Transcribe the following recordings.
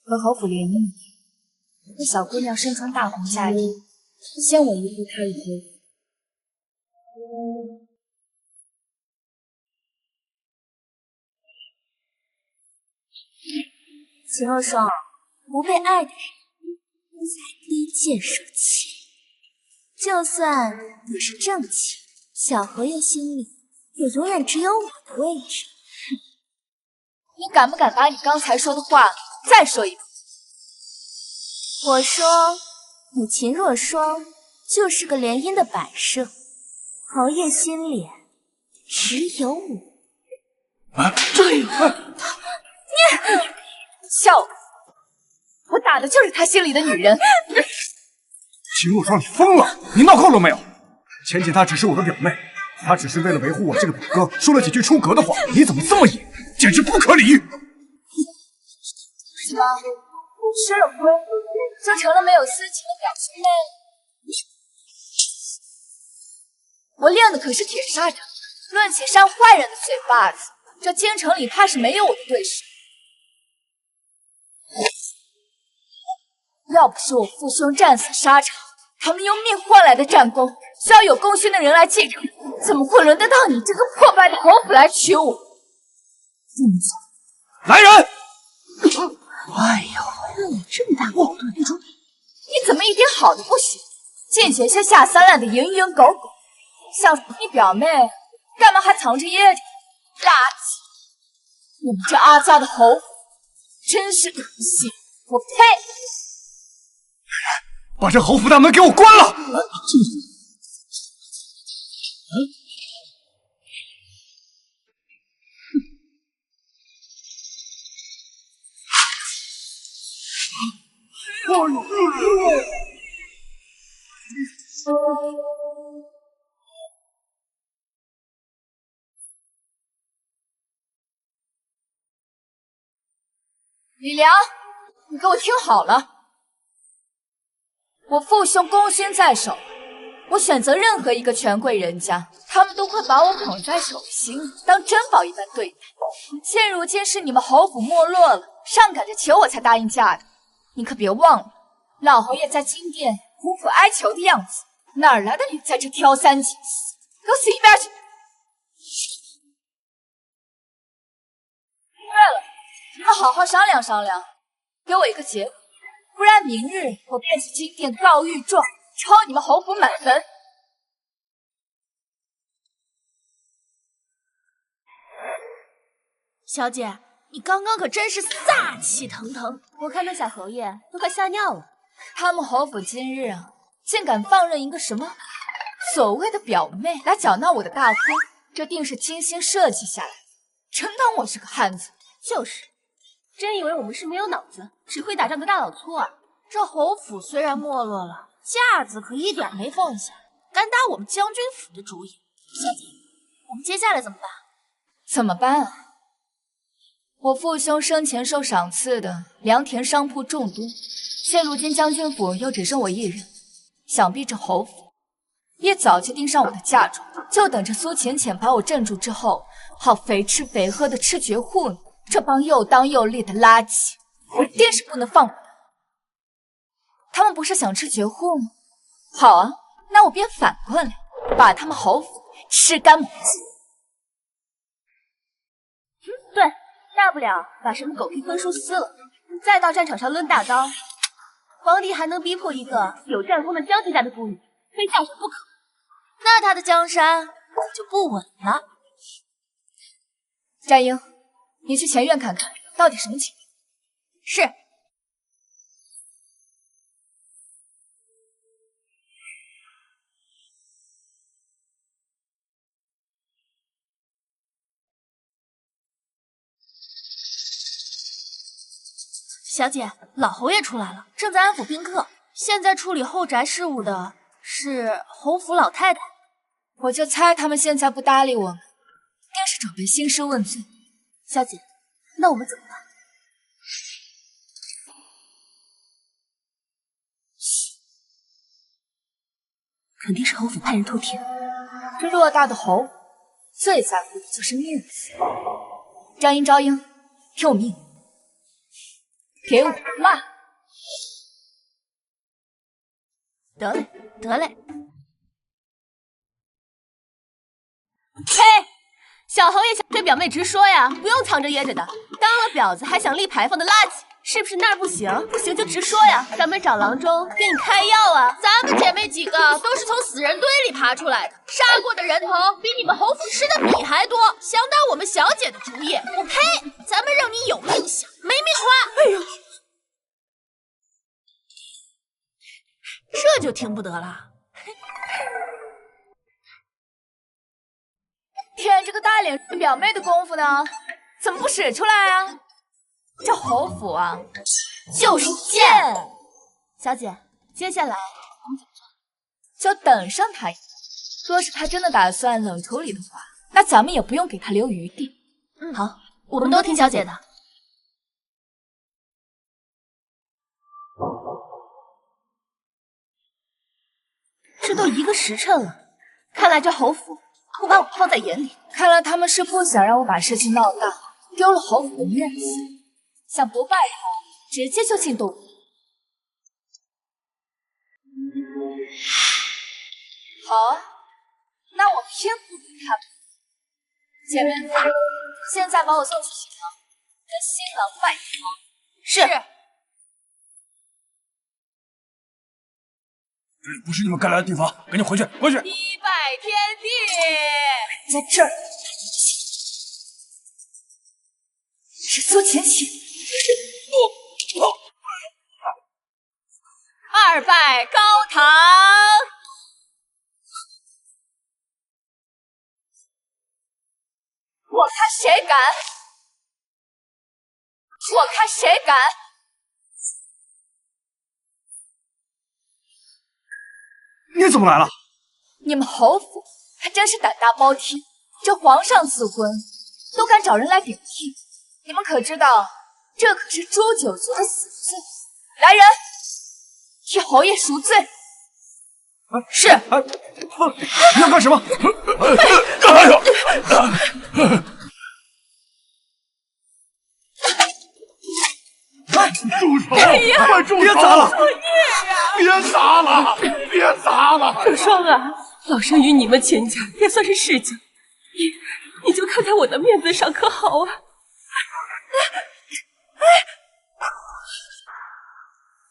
和侯府联姻，那小姑娘身穿大红嫁衣，先我一步踏入侯府。秦若霜，不被爱的人才低贱受气。就算你是正妻，小侯爷心里也永远只有我的位置。你敢不敢把你刚才说的话再说一遍？我说，你秦若霜就是个联姻的摆设，侯爷心里只有我。这你笑我！我打的就是他心里的女人。秦若霜，你疯了！你闹够了没有？浅浅她只是我的表妹，她只是为了维护我这个表哥，说了几句出格的话，你怎么这么野？简直不可理喻！什么？吃了亏就成了没有私情的表兄妹？我练的可是铁砂掌，论起扇坏人的嘴巴子，这京城里怕是没有我的对手。要不是我父兄战死沙场，他们用命换来的战功，需要有功勋的人来继承，怎么会轮得到你这个破败的侯府来娶我？不能走！来人！哎呦，你这么大矛盾，你怎么一点好的不学？净学些下三滥的蝇营狗苟，像你表妹，干嘛还藏着掖着？垃圾！你们这阿家的侯府，真是可惜！我呸！把这侯府大门给我关了！李良，你给我听好了，我父兄功勋在手，我选择任何一个权贵人家，他们都会把我捧在手心，当珍宝一般对待。现如今是你们侯府没落了，上赶着求我才答应嫁的。你可别忘了，老侯爷在金殿苦苦哀求的样子，哪来的理在这挑三拣四？给我死一边去！对了，你们好好商量商量，给我一个结果，不然明日我便去金殿告御状，抄你们侯府满门。小姐，你刚刚可真是煞气腾腾，我看那小侯爷都快吓尿了。他们侯府今日啊，竟敢放任一个什么所谓的表妹来搅闹我的大婚，这定是精心设计下来的，真当我是个汉子？就是，真以为我们是没有脑子，只会打仗的大老粗啊！这侯府虽然没落了，架子可一点没放下，敢打我们将军府的主意。小姐，我们接下来怎么办？怎么办啊？我父兄生前受赏赐的良田商铺众多，现如今将军府又只剩我一人，想必这侯府也早就盯上我的嫁妆，就等着苏浅浅把我镇住之后，好肥吃肥喝的吃绝户呢。这帮又当又立的垃圾，我一定是不能放过他。他们不是想吃绝户吗？好啊，那我便反过来把他们侯府吃干抹净。对，大不了把什么狗屁婚书撕了，再到战场上抡大刀，皇帝还能逼迫一个有战功的将军家的妇女非下手不可，那他的江山可就不稳了。战英，你去前院看看，到底什么情况？是。小姐，老侯爷出来了，正在安抚宾客。现在处理后宅事务的是侯府老太太。我就猜他们现在不搭理我们，一定是准备兴师问罪。小姐，那我们怎么办？肯定是侯府派人偷听。这偌大的侯府，最在乎的就是面子。张英、招英，听我命令，给我骂！得嘞，得嘞。嘿，小侯爷想对表妹直说呀，不用藏着掖着的。当了婊子还想立牌坊的垃圾，是不是那儿不行？不行就直说呀，咱们找郎中给你开药啊。咱们姐妹几个都是从死人堆里爬出来的，杀过的人头比你们侯府吃的米还多。想打我们小姐的主意，我呸！咱们让你有命享，没命花。哎呦，这就听不得了。舔这个大脸表妹的功夫呢，怎么不使出来啊？这侯府啊，就是贱。小姐，接下来我们怎么做？就等上他一个。若是他真的打算冷处理的话，那咱们也不用给他留余地。好，我们都听小姐的。这都1个时辰了，看来这侯府不把我放在眼里。看来他们是不想让我把事情闹大，丢了侯府的面子，想不败他，直接就进洞里。好，那我偏不给他们。姐妹们，现在把我送去西仓，跟新郎拜堂。是。这里不是你们该来的地方，赶紧回去，回去！一拜天地，在这儿，是苏浅浅。2拜高堂。我看谁敢！我看谁敢！你怎么来了？你们侯府还真是胆大包天，这皇上赐婚都敢找人来顶替，你们可知道这可是诛九族的死罪？来人，替侯爷赎罪！是。你要干什么？住手！快住手！别砸了！别砸了！别砸了！小双啊，老身与你们钱家也算是世交，你就看在我的面子上可好啊？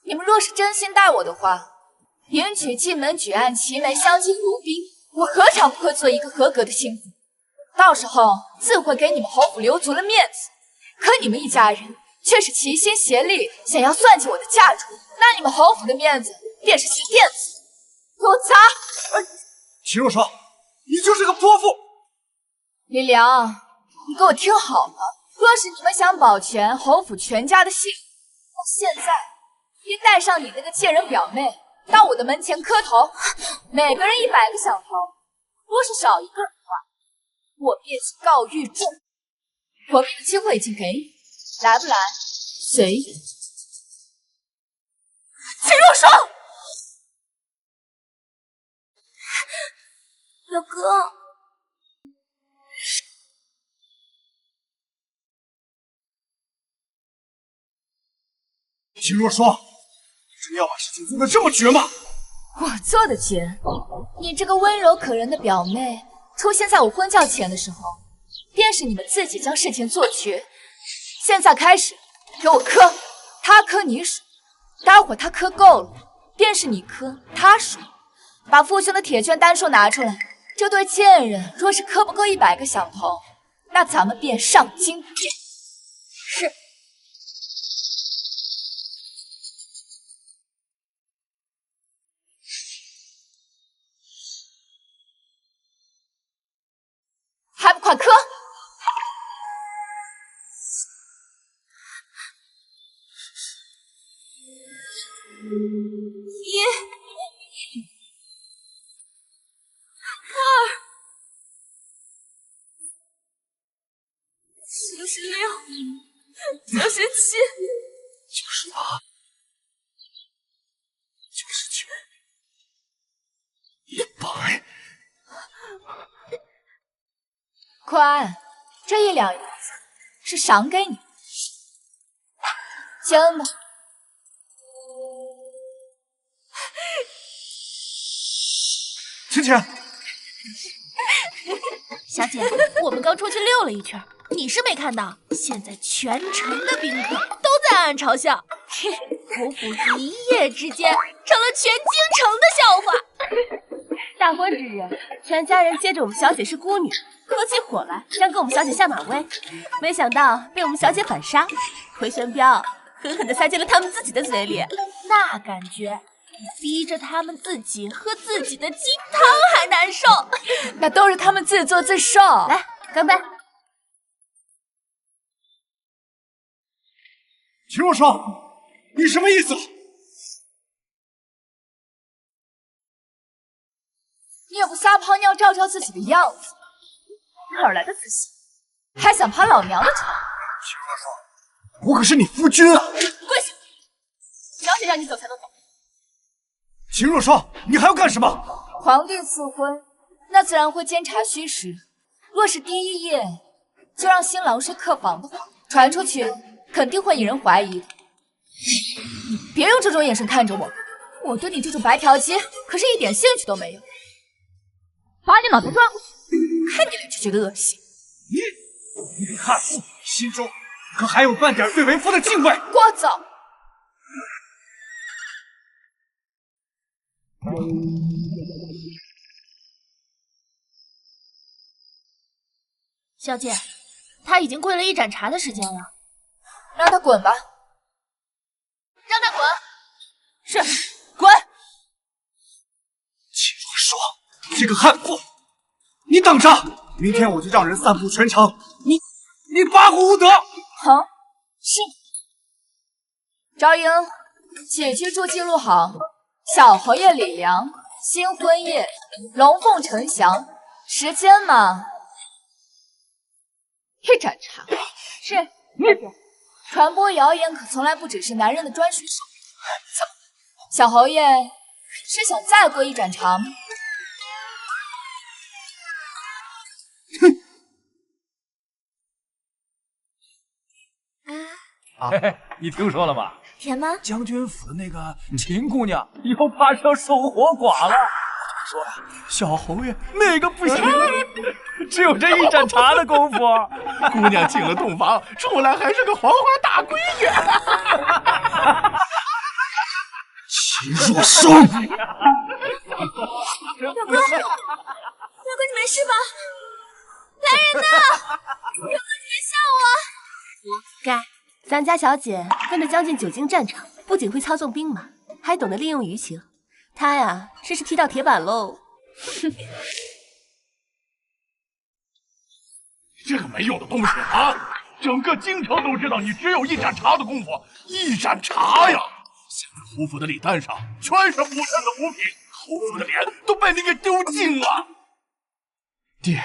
你们若是真心待我的话，迎娶进门举案齐眉相敬如宾，我何尝不会做一个合格的新妇？到时候自会给你们侯府留足了面子。可你们一家人却是齐心协力，想要算计我的嫁妆，那你们侯府的面子便是席垫子。给我砸！秦若霜，你就是个泼妇！李良，你给我听好了，若是你们想保全侯府全家的性命，那现在便带上你那个贱人表妹到我的门前磕头，每个人100个响头。若是少一个的话，我便去告御众。活命的机会已经给你，来不来随缘。秦若霜，表哥，秦若霜，你真要把事情做得这么绝吗？我做的绝，你这个温柔可人的表妹出现在我婚轿前的时候，便是你们自己将事情做绝。现在开始，给我磕，他磕你数，待会儿他磕够了，便是你磕他数。把父兄的铁券单数拿出来，这对贱人若是磕不够100个响头，那咱们便上金殿。是。还不快磕！96、97、98、99、100。宽，这1两银子是赏给你。真的。浅浅，小姐，我们刚出去溜了一圈，你是没看到，现在全城的宾客都在暗暗嘲笑，侯府一夜之间成了全京城的笑话。大婚之日，全家人接着我们小姐是孤女，合起伙来想给我们小姐下马威，没想到被我们小姐反杀，回旋镖狠狠地塞进了他们自己的嘴里，那感觉比逼着他们自己喝自己的鸡汤还难受。那都是他们自作自受。来，干杯！秦若霜，你什么意思？你也不撒泡尿照照自己的样子，哪来的自信？还想爬老娘的床？秦若霜，我可是你夫君啊！跪下！小姐让你走才能走。秦若霜，你还要干什么？皇帝赐婚，那自然会监察虚实。若是第一夜就让新郎睡客房的话，传出去肯定会引人怀疑的。你别用这种眼神看着我，我对你这种白嫖姬可是一点兴趣都没有。把你脑袋转过去，看你脸就觉得恶心。你对汉父心中可还有半点对为夫的敬畏？聒噪！小姐，他已经跪了一盏茶的时间了，让他滚吧。让他滚。是，滚！秦若霜，这个悍妇，你等着！明天我就让人散布全城，你八股无德！好，是。昭英，请记住记录好，小侯爷李良新婚夜龙凤呈祥，时间嘛，一盏茶。是，传播谣言可从来不只是男人的专属手段。怎么，小侯爷是想再过一盏茶吗？啊，你听说了吗？甜吗？将军府的那个秦姑娘又怕上守活寡了。听说呀，小侯爷那个不行，只有这一盏茶的功夫，姑娘进了洞房，出来还是个黄花大闺女。秦若霜，表哥，你没事吧？来人呐！表哥，你别吓我！活该！咱家小姐跟着将军久经战场，不仅会操纵兵马，还懂得利用舆情。她呀，真是踢到铁板喽！哼，这个没用的东西啊！整个京城都知道你只有一盏茶的功夫，一盏茶呀！现在侯府的礼单上全是府上的五品，侯府的脸都被你给丢尽了。爹，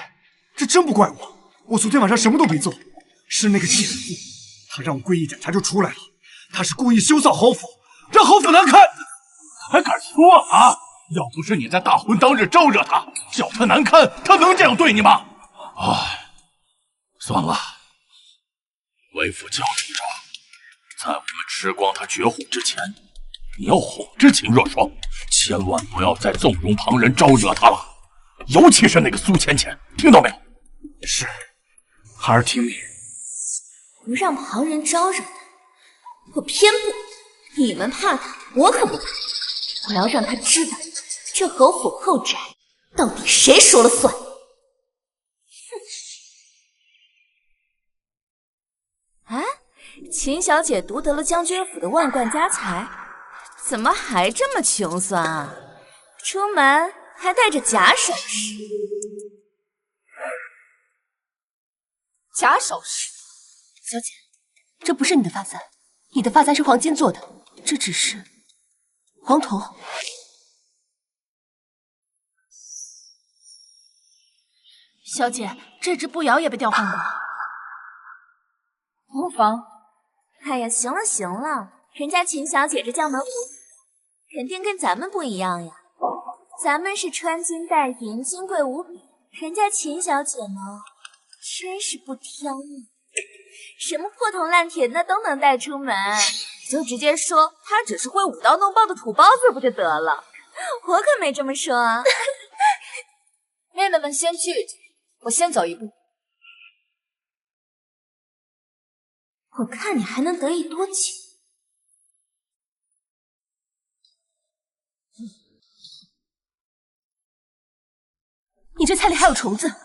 这真不怪我，我昨天晚上什么都没做，是那个贱妇，她让我跪一盏茶就出来了，她是故意羞臊侯府，让侯府难堪。还敢说啊！要不是你在大婚当日招惹她，叫她难堪，她能这样对你吗？唉，算了，为父教训着，在我们吃光她绝户之前，你要哄着秦若霜，千万不要再纵容旁人招惹她了，尤其是那个苏浅浅，听到没有？是，孩儿听命。不让旁人招惹他，我偏不。你们怕他，我可不怕。我要让他知道，这侯府后宅到底谁说了算。啊，秦小姐独得了将军府的万贯家财，怎么还这么穷酸啊？出门还带着假首饰。假首饰？小姐，这不是你的发簪，你的发簪是黄金做的，这只是黄铜。小姐，这只步摇也被调换过。无妨。哎呀，行了行了，人家秦小姐这将门虎女，肯定跟咱们不一样呀。咱们是穿金戴银，金贵无比，人家秦小姐呢，真是不挑啊，什么破铜烂铁的都能带出门。就直接说他只是会舞刀弄棒的土包子不就得了？我可没这么说啊。妹妹们先聚着，我先走一步。我看你还能得意多久？你这菜里还有虫子，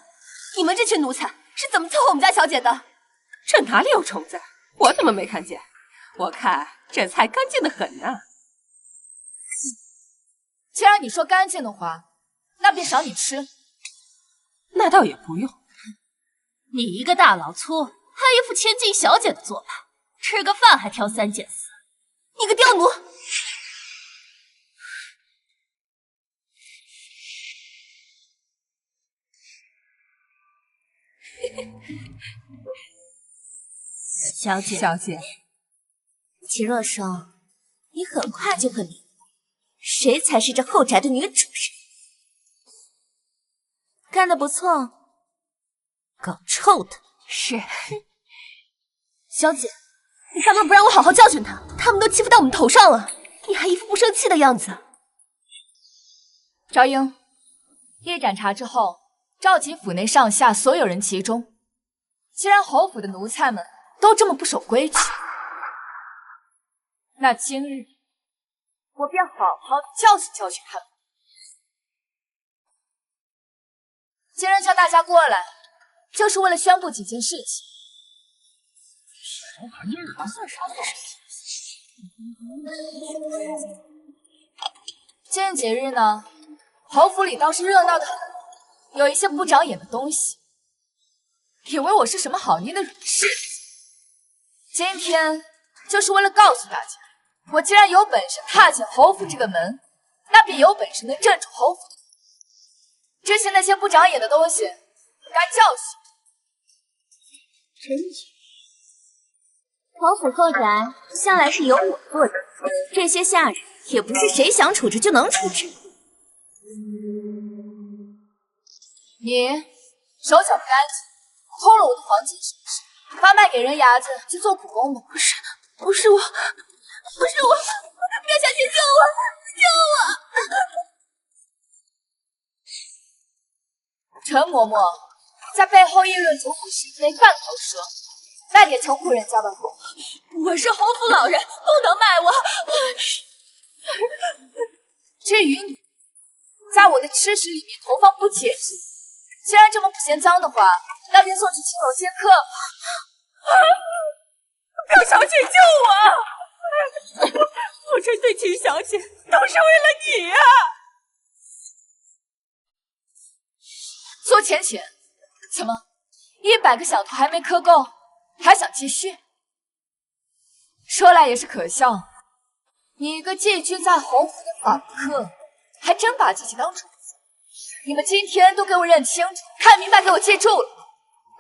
你们这群奴才是怎么伺候我们家小姐的？这哪里有虫子？我怎么没看见？我看这菜干净的很呢。既然你说干净的话，那便赏你吃。那倒也不用。你一个大老粗，还有一副千金小姐的做派，吃个饭还挑三拣四，你个刁奴！小姐，小姐，齐若霜，你很快就会明白，谁才是这后宅的女主人。干得不错，搞臭的。是。小姐，你干嘛不让我好好教训他？他们都欺负到我们头上了，你还一副不生气的样子。昭英，一盏茶之后，召集府内上下所有人集中。既然侯府的奴才们都这么不守规矩，那今日我便好好教训教训他们。今日叫大家过来，就是为了宣布几件事情。什么玩意儿啊？今日节日呢，侯府里倒是热闹的很，有一些不长眼的东西，以为我是什么好捏的软柿子。今天就是为了告诉大家，我既然有本事踏进侯府这个门，那便有本事能镇住侯府。之前那些不长眼的东西，该教训。真是，侯府后宅向来是由我做的，这些下人也不是谁想处置就能处置。你手脚不干净，偷了我的黄金首饰，发卖给人牙子去做苦工吗？不是我，不是我，苗小姐救我，救我！陈嬷嬷在背后议论主府是非，半口舌，卖给穷苦人家吧。我是侯府老人，不能卖我。至于你，在我的吃食里面投放不洁之物，既然这么不嫌脏的话，那便送去青楼接客吧。苗小姐救我！我这对秦小姐都是为了你啊！苏浅浅，怎么100个响头还没磕够，还想继续？说来也是可笑，你一个寄居在侯府的访客，还真把自己当主子。你们今天都给我认清楚，看明白，给我记住了，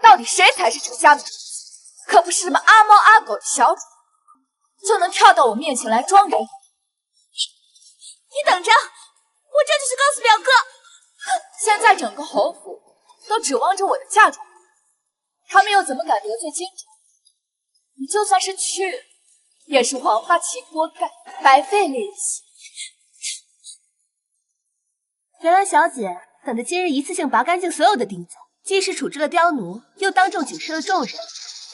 到底谁才是这家的主子？可不是什么阿猫阿狗的小主就能跳到我面前来装人。你等着，我这就是告诉表哥。现在整个侯府都指望着我的嫁妆，他们又怎么敢得罪金主？你就算是去，也是黄花齐锅盖，白费力气。原来小姐等着今日一次性拔干净所有的钉子，既是处置了刁奴，又当众警示了众人，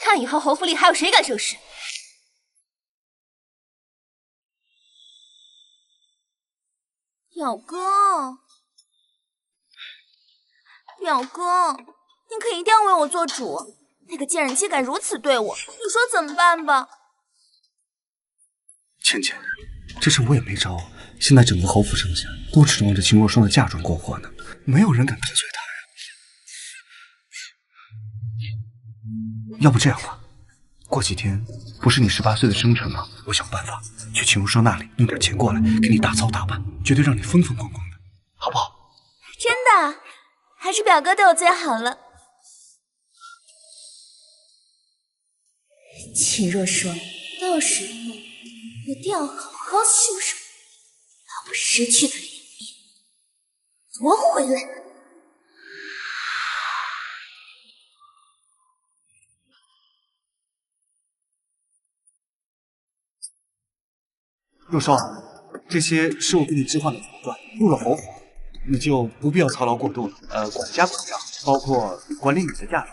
看以后侯府里还有谁敢生事。表哥，表哥，你可一定要为我做主。那个贱人竟敢如此对我，你说怎么办吧？倩倩，这事我也没招啊。现在整个侯府上下都指望着秦若霜的嫁妆过活呢，没有人敢得罪她呀。要不这样吧，过几天不是你18岁的生辰吗？我想办法去秦若霜那里弄点钱过来，给你大操大办，绝对让你风风光光的，好不好？真的，还是表哥对我最好了。秦若霜，到时候我定要好好修饰把我失去的脸面夺回来。若霜，这些是我给你置换的手段，入了侯府，你就不必要操劳过度了。管家管账，包括管理你的嫁妆，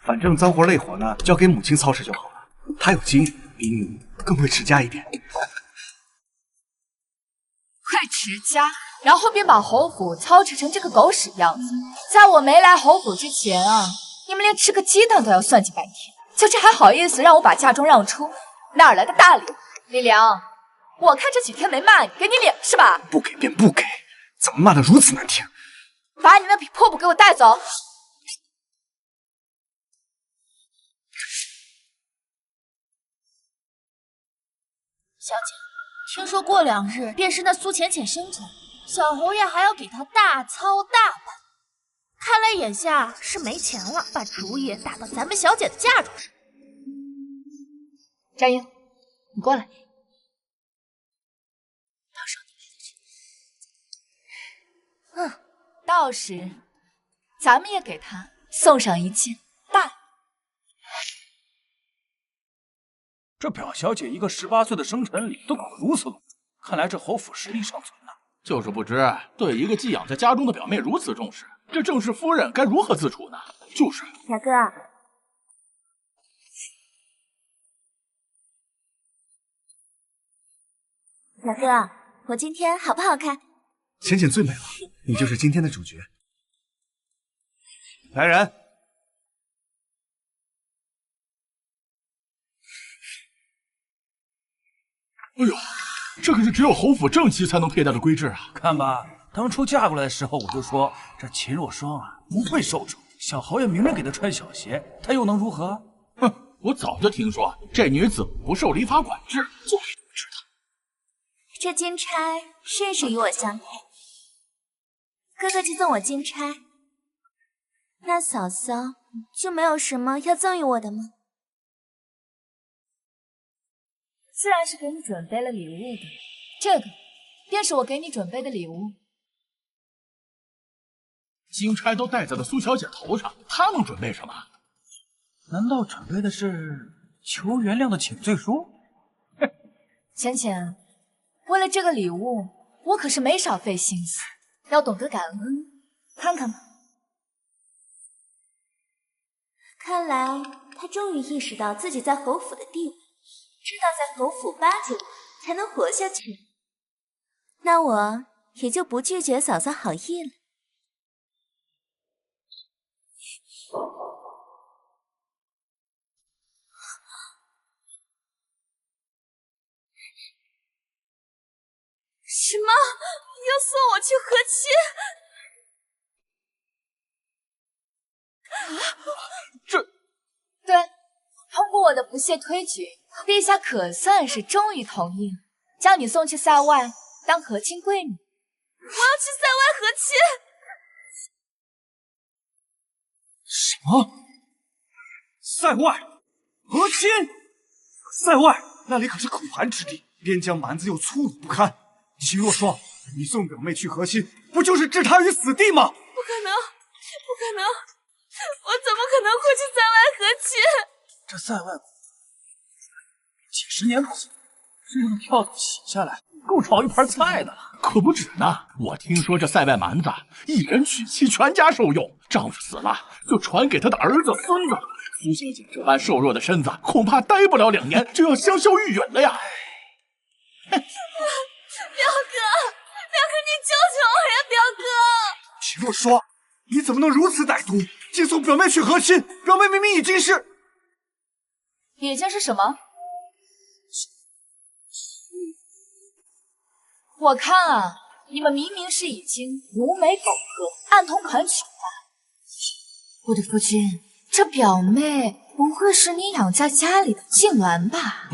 反正脏活累活呢，交给母亲操持就好了。她有经验，比你更会持家一点。会持家，然后便把侯府操持成这个狗屎样子。在我没来侯府之前啊，你们连吃个鸡蛋都要算计半天，就这还好意思让我把嫁妆让出？哪来的大脸？李良，我看这几天没骂你，给你脸是吧？不给便不给，怎么骂得如此难听？把你那匹破布给我带走！小姐，听说过2日便是那苏浅浅生辰，小侯爷还要给她大操大办。看来眼下是没钱了，把主意打到咱们小姐的嫁妆上。战英，你过来。到时候你陪她去。到时咱们也给她送上一件大礼。这表小姐一个18岁的生辰礼都搞得如此隆重，看来这侯府实力尚存呐。就是不知对一个寄养在家中的表妹如此重视，这正室夫人该如何自处呢？就是，小哥，小哥，我今天好不好看？浅浅最美了，你就是今天的主角。来人！哎呦，这可是只有侯府正妻才能佩戴的规制啊！看吧，当初嫁过来的时候我就说这秦若霜啊不会受宠，小侯爷明明给她穿小鞋，她又能如何？哼，我早就听说这女子不受礼法管制，就是不知道。这金钗甚是与我相配，哥哥就赠我金钗，那嫂嫂就没有什么要赠与我的吗？自然是给你准备了礼物的，这个便是我给你准备的礼物。金钗都戴在了苏小姐头上，她能准备什么？难道准备的是求原谅的请罪书？浅浅，为了这个礼物，我可是没少费心思，要懂得感恩。看看吧。看来他终于意识到自己在侯府的地位，知道在侯府巴结我才能活下去。那我也就不拒绝嫂嫂好意了。什么？要送我去和亲？这……对，通过我的不懈推举，陛下可算是终于同意了，将你送去塞外当和亲闺女。我要去塞外和亲？什么？塞外和亲？塞外那里可是苦寒之地，边疆蛮子又粗鲁不堪。秦若霜，你送表妹去和亲，不就是置她于死地吗？不可能，不可能！我怎么可能会去塞外和亲？这塞外几十年不行，身上的票子洗下来，够炒一盘菜的了。可不止呢，我听说这塞外蛮子一人娶妻，全家受用，丈夫死了就传给他的儿子孙子。苏小姐这般瘦弱的身子，恐怕待不了2年就要香消玉殒了呀！表哥，你救救我呀，表哥！秦若霜，你怎么能如此歹毒，竟送表妹去和亲？表妹明明已经是什么？我看啊，你们明明是已经无媒苟合，暗通款曲吧？我的夫君，这表妹不会是你养在家里的静鸾吧？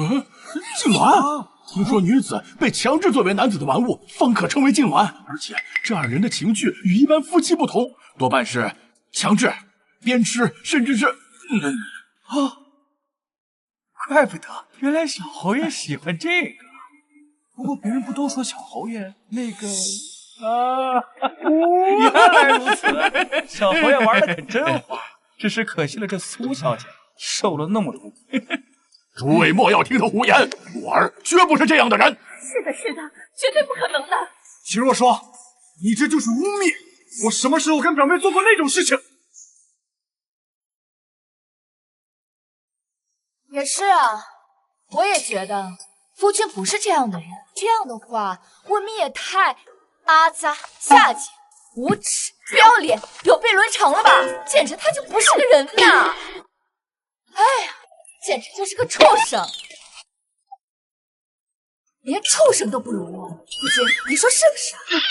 静鸾？听说女子被强制作为男子的玩物，方可称为静鸾。而且这2人的情趣与一般夫妻不同，多半是强制、鞭笞，甚至是……怪不得，原来小侯爷喜欢这个。不过别人不都说小侯爷那个……原来如此，小侯爷玩的可真花，只是可惜了这苏小姐受了那么多苦。诸位莫要听他胡言，我儿绝不是这样的人。是的，是的，绝对不可能的。秦若霜，你这就是污蔑！我什么时候跟表妹做过那种事情？也是啊，我也觉得夫君不是这样的人。这样的话，未免也太阿杂、下贱、无耻、不要脸、有悖伦常了吧？简直他就不是个人呐！哎呀，简直就是个畜生，连畜生都不如我。夫君，你说是不是啊？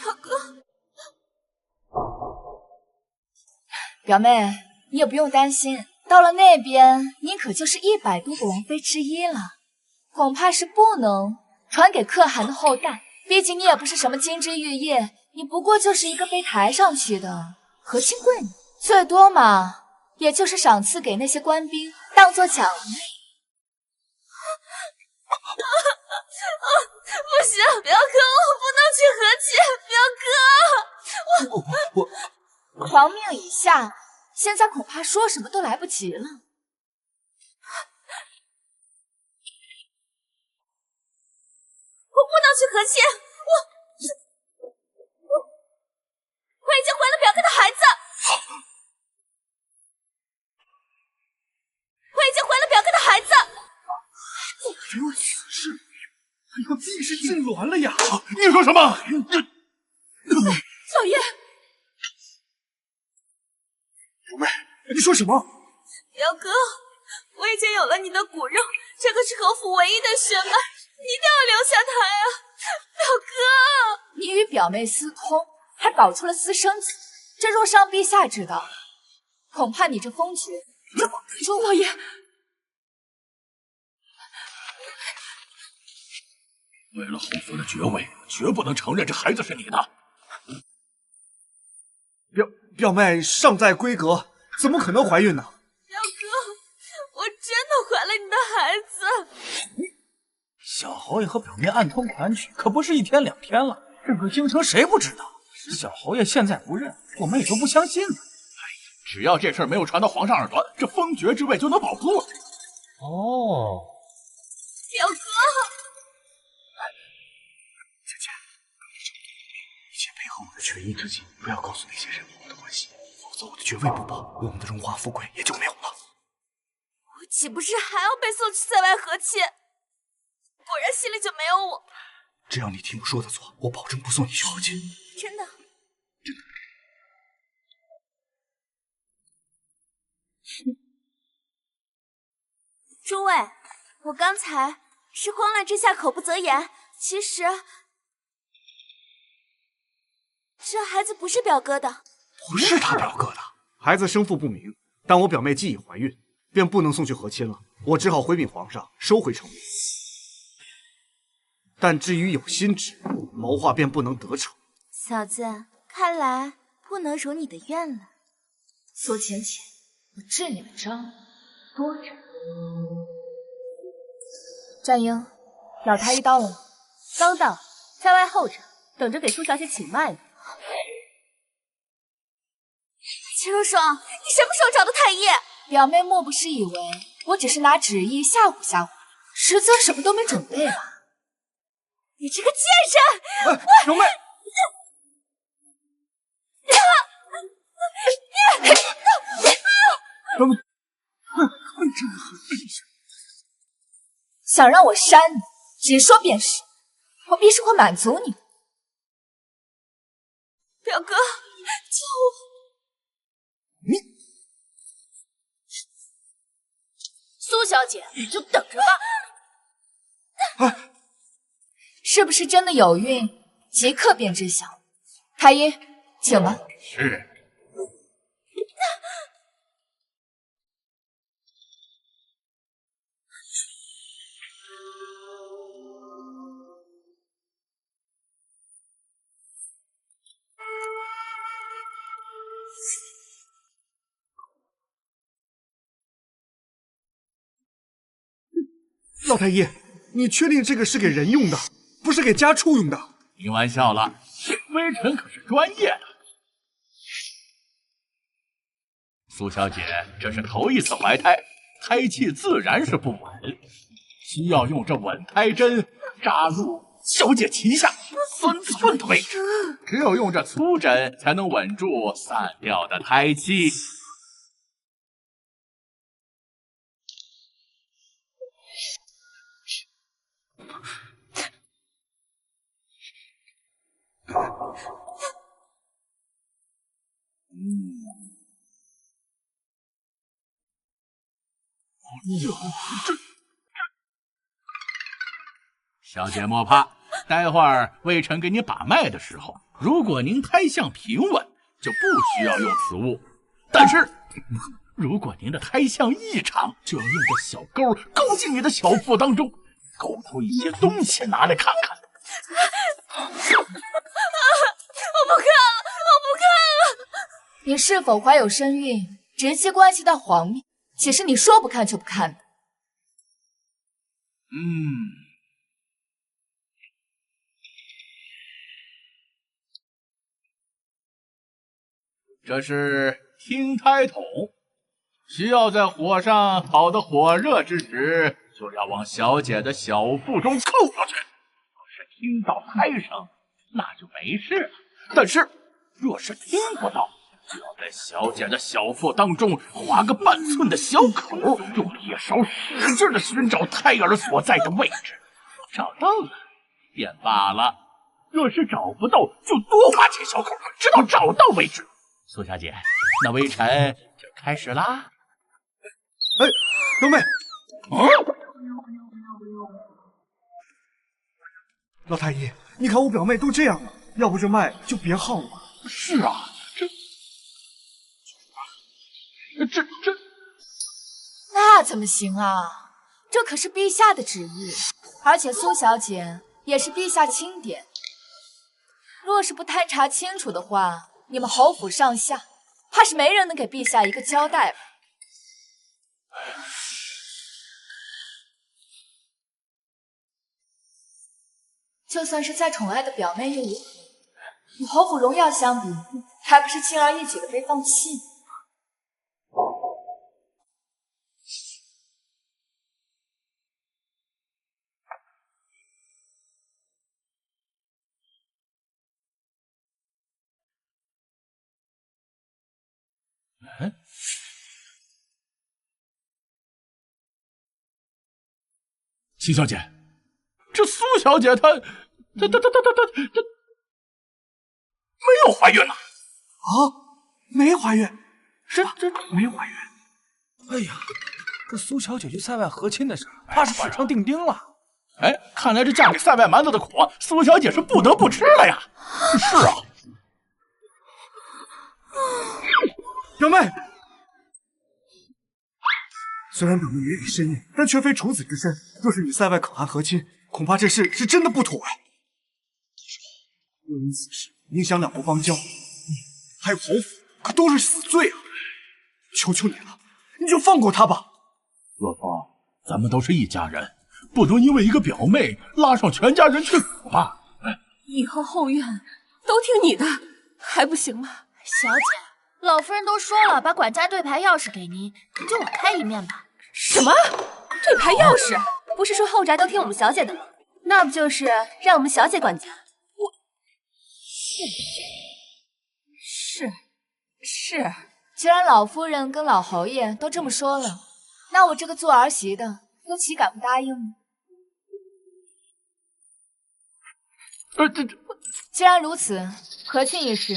表哥，表妹，你也不用担心，到了那边，你可就是100多个王妃之一了，恐怕是不能传给可汗的后代。毕竟你也不是什么金枝玉叶，你不过就是一个被抬上去的和亲贵女，最多嘛，也就是赏赐给那些官兵当做奖励。不行，表哥，我不能去和亲，表哥，我皇命已下，现在恐怕说什么都来不及了。我不能去和亲，我已经怀了表哥的孩子，我已经怀了表哥的孩子。还有此事？哎呀，必是痉挛了呀！你说什么？老爷，表妹，你说什么？表哥，我已经有了你的骨肉，这个是侯府唯一的血脉，你一定要留下他呀！表哥，你与表妹私通，还搞出了私生子，这若让陛下知道，恐怕你这封爵就老爷，为了侯府的爵位，绝不能承认这孩子是你的。表妹尚在闺阁，怎么可能怀孕呢？表哥，我真的怀了你的孩子。小侯爷和表妹暗通款曲，可不是1天2天了，整个京城谁不知道？小侯爷现在不认，我们也就不相信了。只要这事儿没有传到皇上耳朵，这封爵之位就能保住了。哦，表哥，姐姐，一切配合我的权宜之计，不要告诉那些人我们的关系，否则我的爵位不保，我们的荣华富贵也就没有了。我岂不是还要被送去塞外和亲？果然心里就没有我。只要你听我说的做，我保证不送你去和亲。真的？真的。诸位，我刚才是慌乱之下口不择言，其实这孩子不是表哥的。不是他表哥的，孩子生父不明，但我表妹既已怀孕，便不能送去和亲了。我只好回禀皇上，收回成命。但至于有心之，谋划便不能得逞。嫂子，看来不能如你的愿了。苏浅浅，我治你的章多着。战英，老太医到了吗？刚到，在外候着，等着给苏小姐请脉呢。秦如霜，你什么时候找的太医？表妹莫不是以为我只是拿旨意吓唬吓唬，实则什么都没准备吧？你这个贱人！表妹，表妹，想让我扇你，只说便是，我必是会满足你。表哥，救我！苏小姐，你就等着吧。是不是真的有孕，即刻便知晓。太医，请吧。是。老太医，你确定这个是给人用的，不是给家畜用的？开玩笑了，微臣可是专业的。苏小姐，这是头一次怀胎，胎气自然是不稳。需要用这稳胎针扎入小姐脐下3寸的位置，只有用这粗针才能稳住散掉的胎气。小姐莫怕，待会儿微臣给你把脉的时候，如果您胎相平稳，就不需要用此物。但是，如果您的胎相异常，就要用这小钩勾进你的小腹当中，勾出一些东西拿来看看。我不看了，我不看了。你是否怀有身孕，直接关系到皇命，岂是你说不看就不看的？这是听胎筒，需要在火上烤得火热之时，就要往小姐的小腹中扣过去。若是听到胎声，那就没事了。但是若是听不到，就要在小姐的小腹当中划个半寸的小口，用铁勺使劲的寻找胎儿所在的位置。找到了便罢了，若是找不到，就多划几小口，直到找到为止。苏小姐，那微臣就开始啦。哎，表妹，老太医，你看我表妹都这样了，要不这脉就别耗了。是啊，这，那怎么行啊？这可是陛下的旨意，而且苏小姐也是陛下钦点。若是不探查清楚的话，你们侯府上下怕是没人能给陛下一个交代吧？就算是再宠爱的表妹又如何？与侯府荣耀相比，还不是轻而易举的被放弃吗？秦小姐，这苏小姐她没有怀孕了啊？没怀孕？这没怀孕？哎呀，这苏小姐去塞外和亲的事，怕是板上钉钉了。哎，看来这嫁给塞外蛮子的苦，苏小姐是不得不吃了呀。是啊，表妹。虽然表妹也已身孕，但却非处子之身。若是与塞外可汗和亲，恐怕这事是真的不妥啊！若因此事影响两国邦交，你还有侯府可都是死罪啊！求求你了，你就放过他吧。若风，咱们都是一家人，不能因为一个表妹拉上全家人去苦吧？以后后院都听你的，还不行吗？小姐，老夫人都说了，把管家对牌钥匙给您，您就网开一面吧。什么？对牌钥匙？不是说后宅都听我们小姐的吗？那不就是让我们小姐管家？是。既然老夫人跟老侯爷都这么说了，那我这个做儿媳的又岂敢不答应呢？既然如此，和亲一事，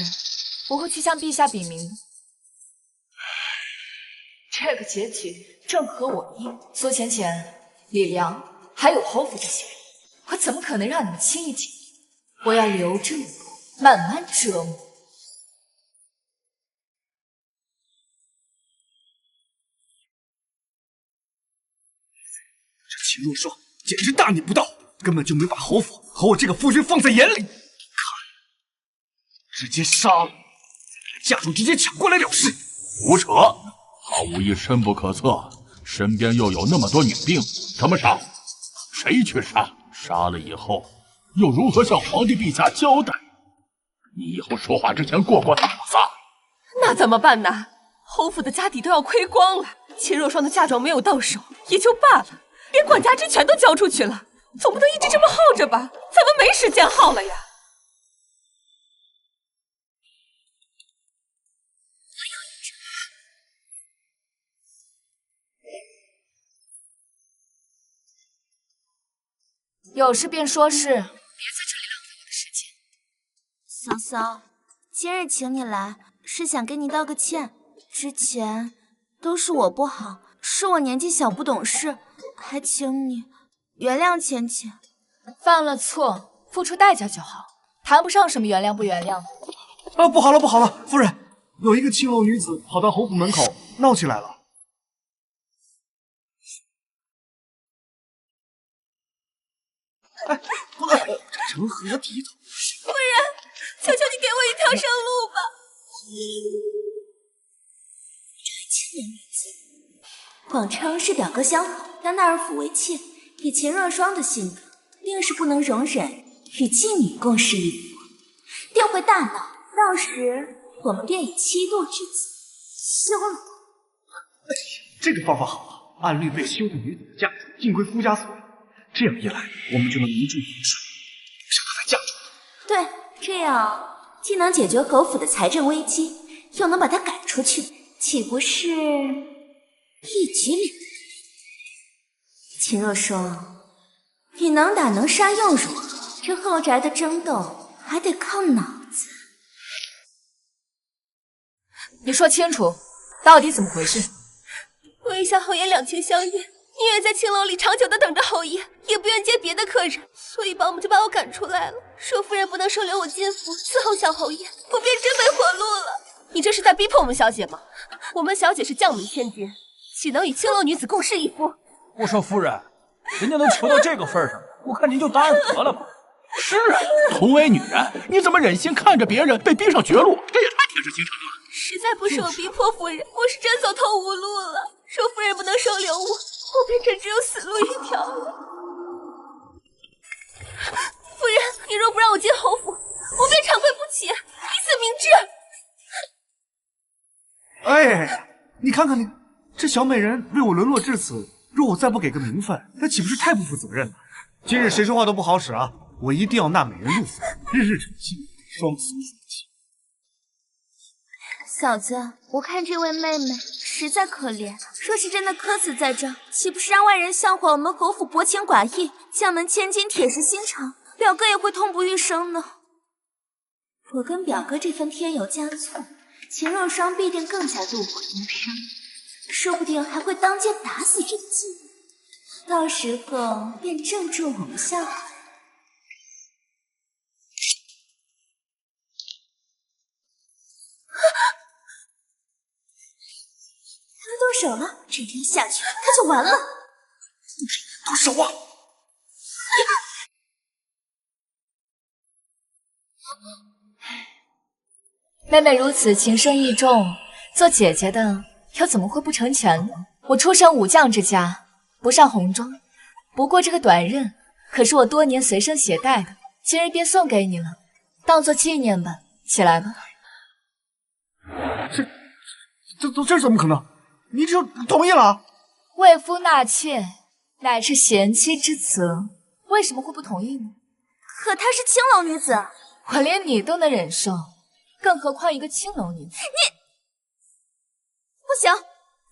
我会去向陛下禀明的。这个结局正合我意。苏浅浅、李良还有侯府的血缘，我怎么可能让你们轻易解决？我要留着你们，慢慢折磨。这秦若霜简直大逆不道，根本就没把侯府和我这个夫君放在眼里。看，直接杀了，嫁妆直接抢过来了事。胡扯！毫无疑深不可测，身边又有那么多女兵，怎么杀？谁去杀？杀了以后，又如何向皇帝陛下交代？你以后说话之前过过脑子。那怎么办呢？侯府的家底都要亏光了，秦若霜的嫁妆没有到手也就罢了，连管家之权都交出去了，总不能一直这么耗着吧？咱们没时间耗了呀！有事便说事，别在这里浪费我的时间。嫂嫂，今日请你来是想跟你道个歉，之前都是我不好，是我年纪小不懂事，还请你原谅芊芊。犯了错，付出代价就好，谈不上什么原谅不原谅的。啊，不好了不好了，夫人，有一个青楼女子跑到侯府门口闹起来了。哎，成何体统！夫人，求求你给我一条生路吧！这青年女子，广称是表哥相好，当那儿妇为妾，以秦若霜的性格，定是不能容忍与妓女共侍一夫，定会大闹。到时我们便以妻妒之子休了她。这个方法好，按律被休的女子的嫁妆尽归夫家所有，这样一来，我们就能名正言顺，让她再嫁出去。对，这样既能解决侯府的财政危机，又能把她赶出去，岂不是一举两得？秦若霜，你能打能杀又如何？这后宅的争斗还得靠脑子。你说清楚，到底怎么回事？我与夏侯爷两情相悦，宁愿在青楼里长久的等着侯爷，也不愿接别的客人，所以保姆就把我赶出来了，说夫人不能收留我金府伺候小侯爷，我便真没活路了。你这是在逼迫我们小姐吗？我们小姐是将门千金，岂能与青楼女子共侍一夫？我说夫人，人家都求到这个份上了，我看您就答应得了吧。是啊，同为女人，你怎么忍心看着别人被逼上绝路？这也太铁石心肠了。实在不是我逼迫夫人，我是真走投无路了。说夫人不能收留我，我便真只有死路一条了。夫人，你若不让我进侯府，我便长跪不起，以死明志。哎，你看看你，这小美人为我沦落至此，若我再不给个名分，那岂不是太不负责任了？今日谁说话都不好使啊！我一定要纳美人入府，日日宠幸，双宿双栖。嫂子，我看这位妹妹实在可怜，若是真的渴死在这儿，岂不是让外人笑话我们侯府薄情寡义，将门千金铁石心肠，表哥也会痛不欲生呢。我跟表哥这份添油加醋，秦若霜必定更加妒火中伤，说不定还会当街打死这个妓女，到时候便正中我们下怀。动手了，这天下去他就完了。动手啊！妹妹如此情深意重，做姐姐的又怎么会不成全呢？我出身武将之家，不上红妆，不过这个短刃可是我多年随身携带的，今日便送给你了，当做纪念吧。起来吧。这怎么可能？你就同意了？为夫纳妾，乃是贤妻之责，为什么会不同意呢？可她是青楼女子，我连你都能忍受，更何况一个青楼女子？不行，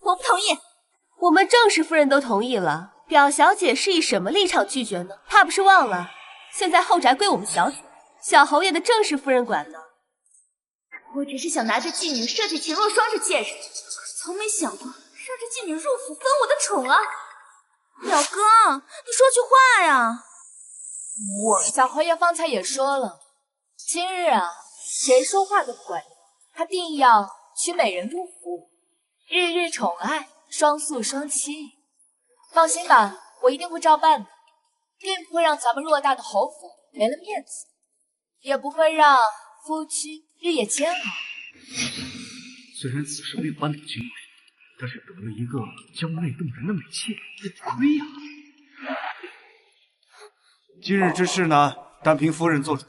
我不同意。我们正式夫人都同意了，表小姐是以什么立场拒绝呢？怕不是忘了，现在后宅归我们小姐，小侯爷的正式夫人管呢。我只是想拿着妓女设计秦若霜这贱人，可从没想过让这妓女入府分我的宠啊！表哥，你说句话呀！小侯爷方才也说了，今日啊，谁说话都不管用，他定要娶美人入府，日日宠爱，双宿双栖。放心吧，我一定会照办的，并不会让咱们偌大的侯府没了面子，也不会让夫妻日夜煎熬。虽然此事没有搬到京里，但是得了一个娇媚动人的美妾，也不亏呀。今日之事呢，单凭夫人做主。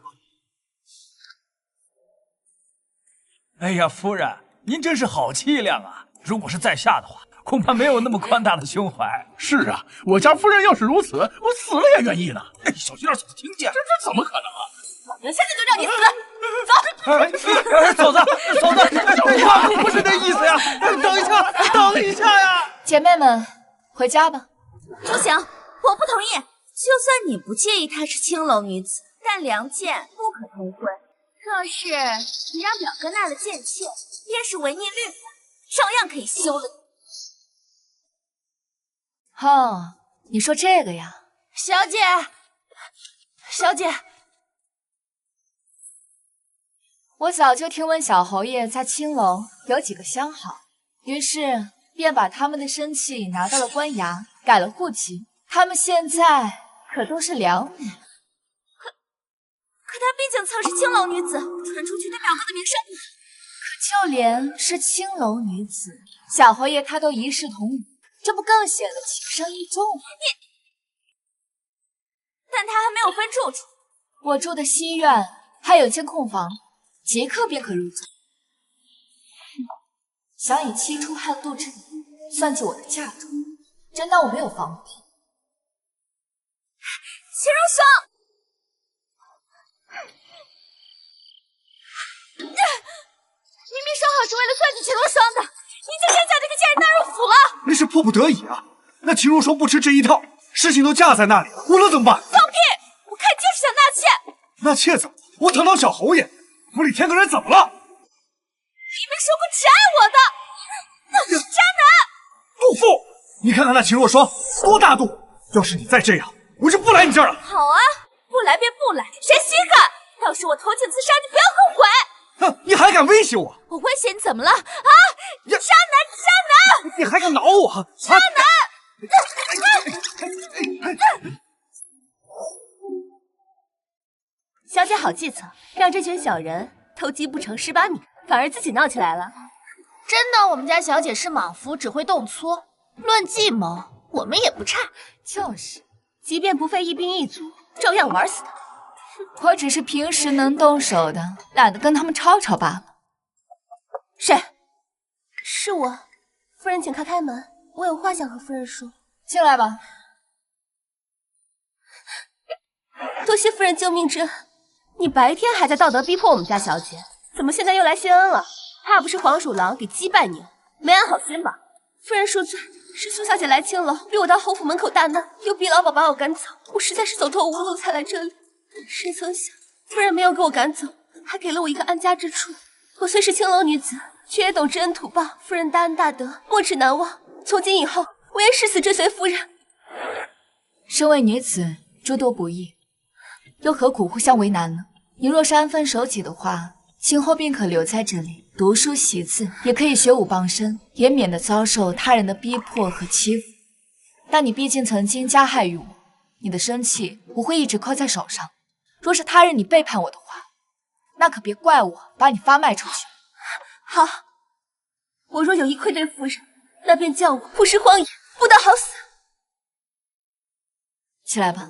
哎呀，夫人，您真是好气量啊！如果是在下的话，恐怕没有那么宽大的胸怀。是啊，我家夫人要是如此，我死了也愿意呢。哎，小心让嫂子听见，这怎么可能啊！老娘现在就让你死！走！嫂子，话可不是那意思呀！等一下呀！姐妹们，回家吧。朱行，我不同意。就算你不介意她是青楼女子，但良贱不可同婚。若是你让表哥纳了贱妾，便是违逆律法，照样可以休了你。哦，你说这个呀？小姐，我早就听闻小侯爷在青楼有几个相好，于是便把他们的生契拿到了官衙，改了户籍。他们现在可都是良女。可她毕竟曾是青楼女子，传出去对表哥的名声不好。可就连是青楼女子，小侯爷他都一视同仁，这不更显得情深意重吗？但她还没有分住处。我住的西院还有间空房，即刻便可入住。想以七出汉度之名算计我的嫁妆，真当我没有防备？秦如霜，明明说好是为了算计秦如霜的，你竟然将这个贱人纳入府了！那是迫不得已啊！那秦如霜不吃这一套，事情都架在那里了，我能怎么办？放屁！我看就是想纳妾。纳妾怎么？我堂堂小侯爷，府里添个人怎么了？明明说过只爱我的，那是渣男！杜父，你看看那秦若霜多大度！要是你再这样，我就不来你这儿了。好啊，不来便不来，谁稀罕？到时我投井自杀，你不要后悔！哼，你还敢威胁我？我威胁你怎么了？啊！渣男！你还敢挠我？渣男！小姐好计策，让这群小人偷鸡不成蚀把米，反而自己闹起来了。真当我们家小姐是莽夫，只会动粗？论计谋，我们也不差。就是，即便不费一兵一卒，照样玩死他。我只是平时能动手的，懒得跟他们吵吵罢了。谁？是我。夫人，请开门，我有话想和夫人说。进来吧。多谢夫人救命之恩。你白天还在道德逼迫我们家小姐，怎么现在又来谢恩了？怕不是黄鼠狼给击败你，没安好心吧？夫人恕罪，是苏小姐来青楼，逼我到侯府门口大难，又逼老鸨把我赶走，我实在是走投无路才来这里。谁曾想，夫人没有给我赶走，还给了我一个安家之处。我虽是青楼女子，却也懂知恩图报，夫人大恩大德，没齿难忘。从今以后，我愿誓死追随夫人。身为女子，诸多不易，又何苦互相为难呢？你若是安分守己的话，今后便可留在这里读书习字，也可以学武傍身，也免得遭受他人的逼迫和欺负。但你毕竟曾经加害于我，你的生气我会一直扣在手上。若是他日你背叛我的话，那可别怪我把你发卖出去。好，我若有意愧对夫人，那便叫我不识荒野，不得好死。起来吧。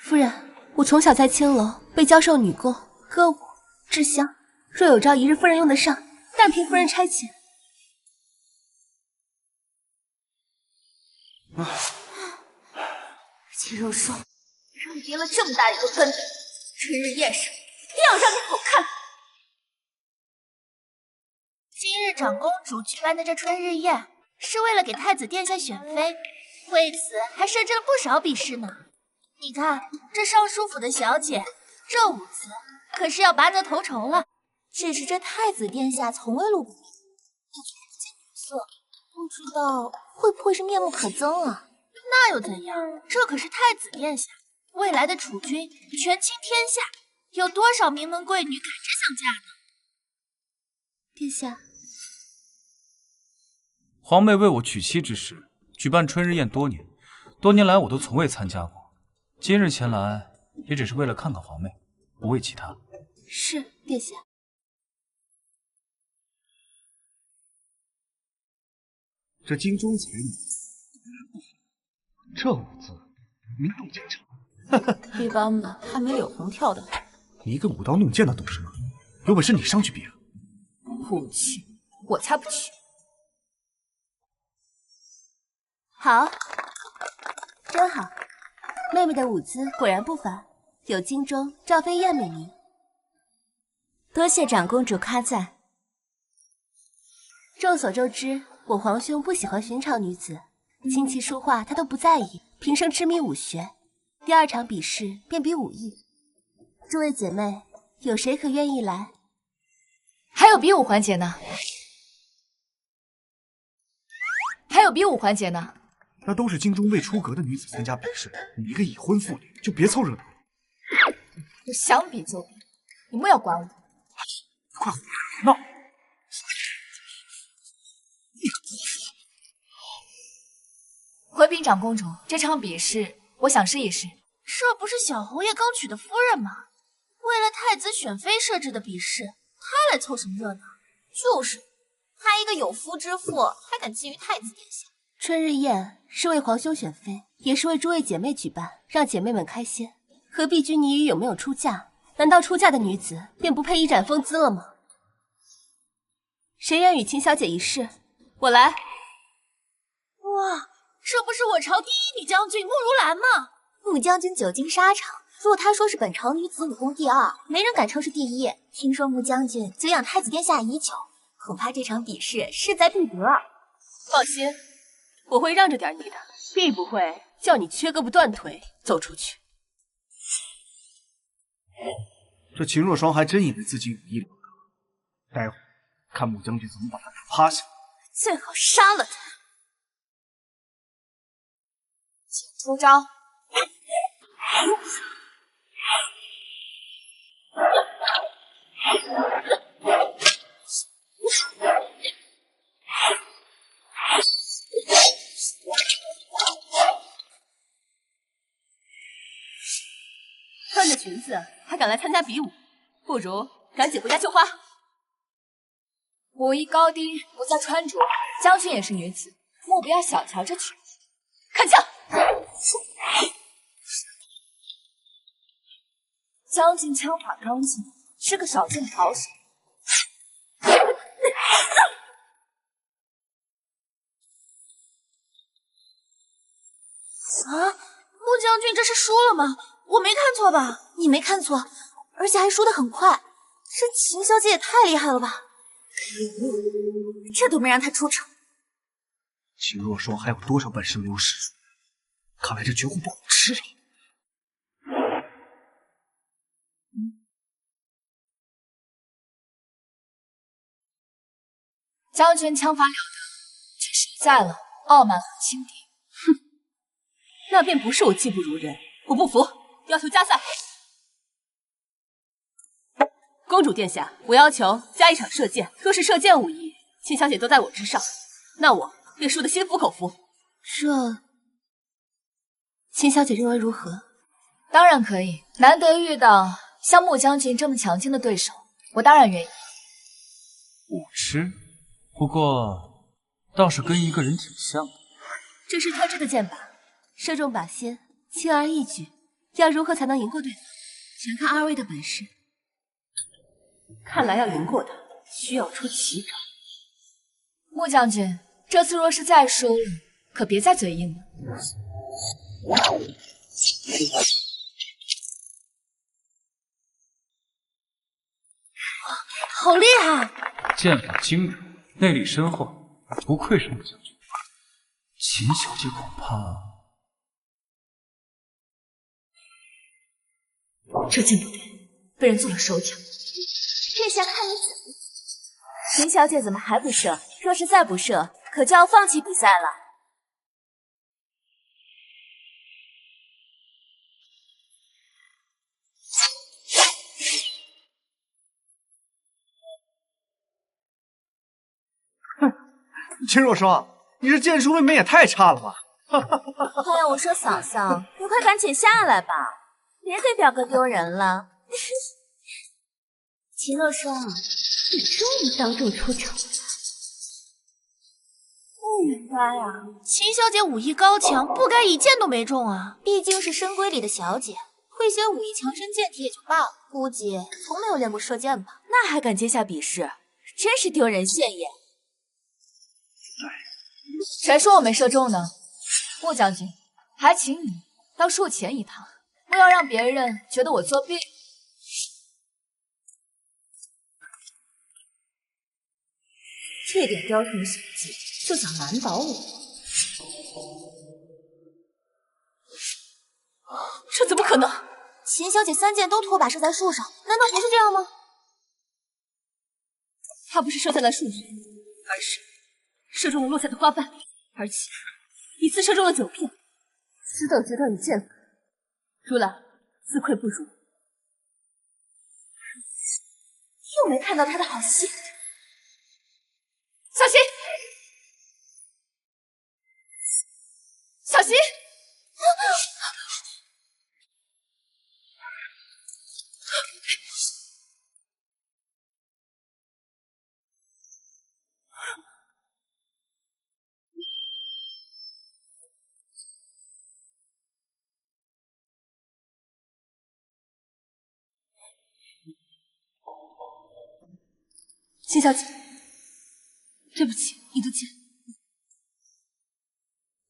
夫人，我从小在青楼被教授女工、歌舞、制香，若有朝一日夫人用得上，但凭夫人差遣。秦若霜，让你叠了这么大一个跟头，春日宴上一定要让你好看。今日长公主举办的这春日宴，是为了给太子殿下选妃，为此还设置了不少比试呢。你看，这尚书府的小姐，这舞姿可是要拔得头筹了。只是这太子殿下从未露过面，也从不见女色，不知道会不会是面目可憎啊？那又怎样？这可是太子殿下，未来的储君，权倾天下，有多少名门贵女赶着想嫁呢？殿下，皇妹为我娶妻之事，举办春日宴多年，多年来我都从未参加过。今日前来，也只是为了看看皇妹，不为其他。是殿下。这金钟才女，这舞姿名动前程。一般般，还没柳红跳的好。你一个舞刀弄剑的懂什么？有本事你上去比啊！武器，我才不去。好，真好。妹妹的舞姿果然不凡，有京中赵飞燕美名。多谢长公主夸赞。众所周知，我皇兄不喜欢寻常女子，琴棋书画他都不在意，平生痴迷武学。第2场比试便比武艺。诸位姐妹，有谁可愿意来？还有比武环节呢？还有比武环节呢？那都是京中未出阁的女子参加比试，你一个已婚妇女就别凑热闹了。我想比就比，你莫要管我。快回来闹！回禀长公主，这场比试我想试一试。这不是小侯爷刚娶的夫人吗？为了太子选妃设置的比试，他来凑什么热闹？就是，他一个有夫之妇，还敢觊觎太子殿下。春日宴是为皇兄选妃，也是为诸位姐妹举办，让姐妹们开心，何必拘泥于有没有出嫁？难道出嫁的女子便不配一展风姿了吗？谁愿与秦小姐一试？我来。哇，这不是我朝第一女将军慕如兰吗？穆将军久经沙场，如果他说是本朝女子武功第2，没人敢称是第1。听说穆将军久仰太子殿下已久，恐怕这场比试势在必得。放心，我会让着点你的，必不会叫你缺胳膊断腿走出去。这秦若霜还真以为自己武艺了得，待会看穆将军怎么把他打趴下。最好杀了他。请出招。穿着裙子还敢来参加比武，不如赶紧回家绣花。武艺高低不在穿着，将军也是女子，莫不要小瞧这裙子。看枪！将军枪法刚劲，是个少见的好手。啊，穆将军这是输了吗？我没看错吧？你没看错，而且还输得很快。这秦小姐也太厉害了吧！这都没让她出场。秦若霜还有多少本事没有使出？看来这绝户不好吃了。将军枪法了得，却胜在了傲慢和轻敌。哼，那便不是我技不如人，我不服，要求加赛。公主殿下，我要求加一场射箭。若是射箭武艺，秦小姐都在我之上，那我便输得心服口服。秦小姐认为如何？当然可以，难得遇到像穆将军这么强劲的对手，我当然愿意。武痴，不过倒是跟一个人挺像的。这是特制的箭靶，射中靶心，轻而易举。要如何才能赢过对方，全看二位的本事。看来要赢过他，需要出奇招。穆将军，这次若是再输了，可别再嘴硬了。好厉害！剑法精准，内力深厚，不愧是穆将军。秦小姐恐怕……这剑不对，被人做了手脚。这下看你怎么！秦小姐怎么还不射？若是再不射，可就要放弃比赛了。秦若霜，你这剑术未免也太差了吧！还要我说嫂嫂，你快赶紧下来吧，别给表哥丢人了。秦若霜，你终于当众出场了。不应该啊，秦小姐武艺高强，不该一箭都没中啊。毕竟是深闺里的小姐，会些武艺强身健体也就罢了，估计从没有练过射箭吧？那还敢接下比试，真是丢人现眼。谁说我没射中呢？穆将军，还请你到树前一趟，不要让别人觉得我作弊。这点雕虫小技就想难倒我？这怎么可能？秦小姐3箭都拖把射在树上，难道不是这样吗？她不是射在了树上，而是射中了落下的花瓣，而且一次射中了9片。此等决断与剑法，如兰自愧不如。又没看到她的好戏。小心！小心！秦小姐，对不起，你的剑。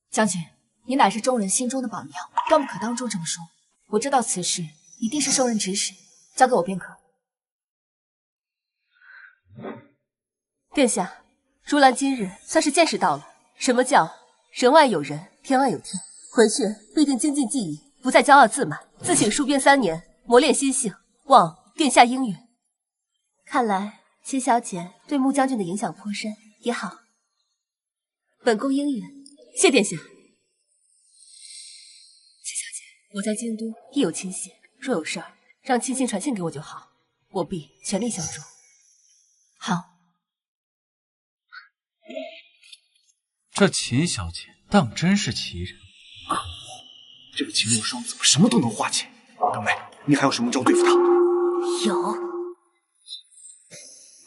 将军，你乃是众人心中的榜样，断不可当众这么说。我知道此事一定是受人指使，交给我便可。殿下，如兰今日算是见识到了什么叫人外有人，天外有天。回去必定精进技艺，不再骄傲自满，自请戍边3年，磨练心性，望殿下应允。看来秦小姐对穆将军的影响颇深，也好，本宫应允。谢殿下。秦小姐，我在京都亦有亲信，若有事儿，让亲信传信给我就好，我必全力相助。好。这秦小姐当真是奇人。可恶，这个秦若霜怎么什么都能化解？等妹，你还有什么招对付她？有，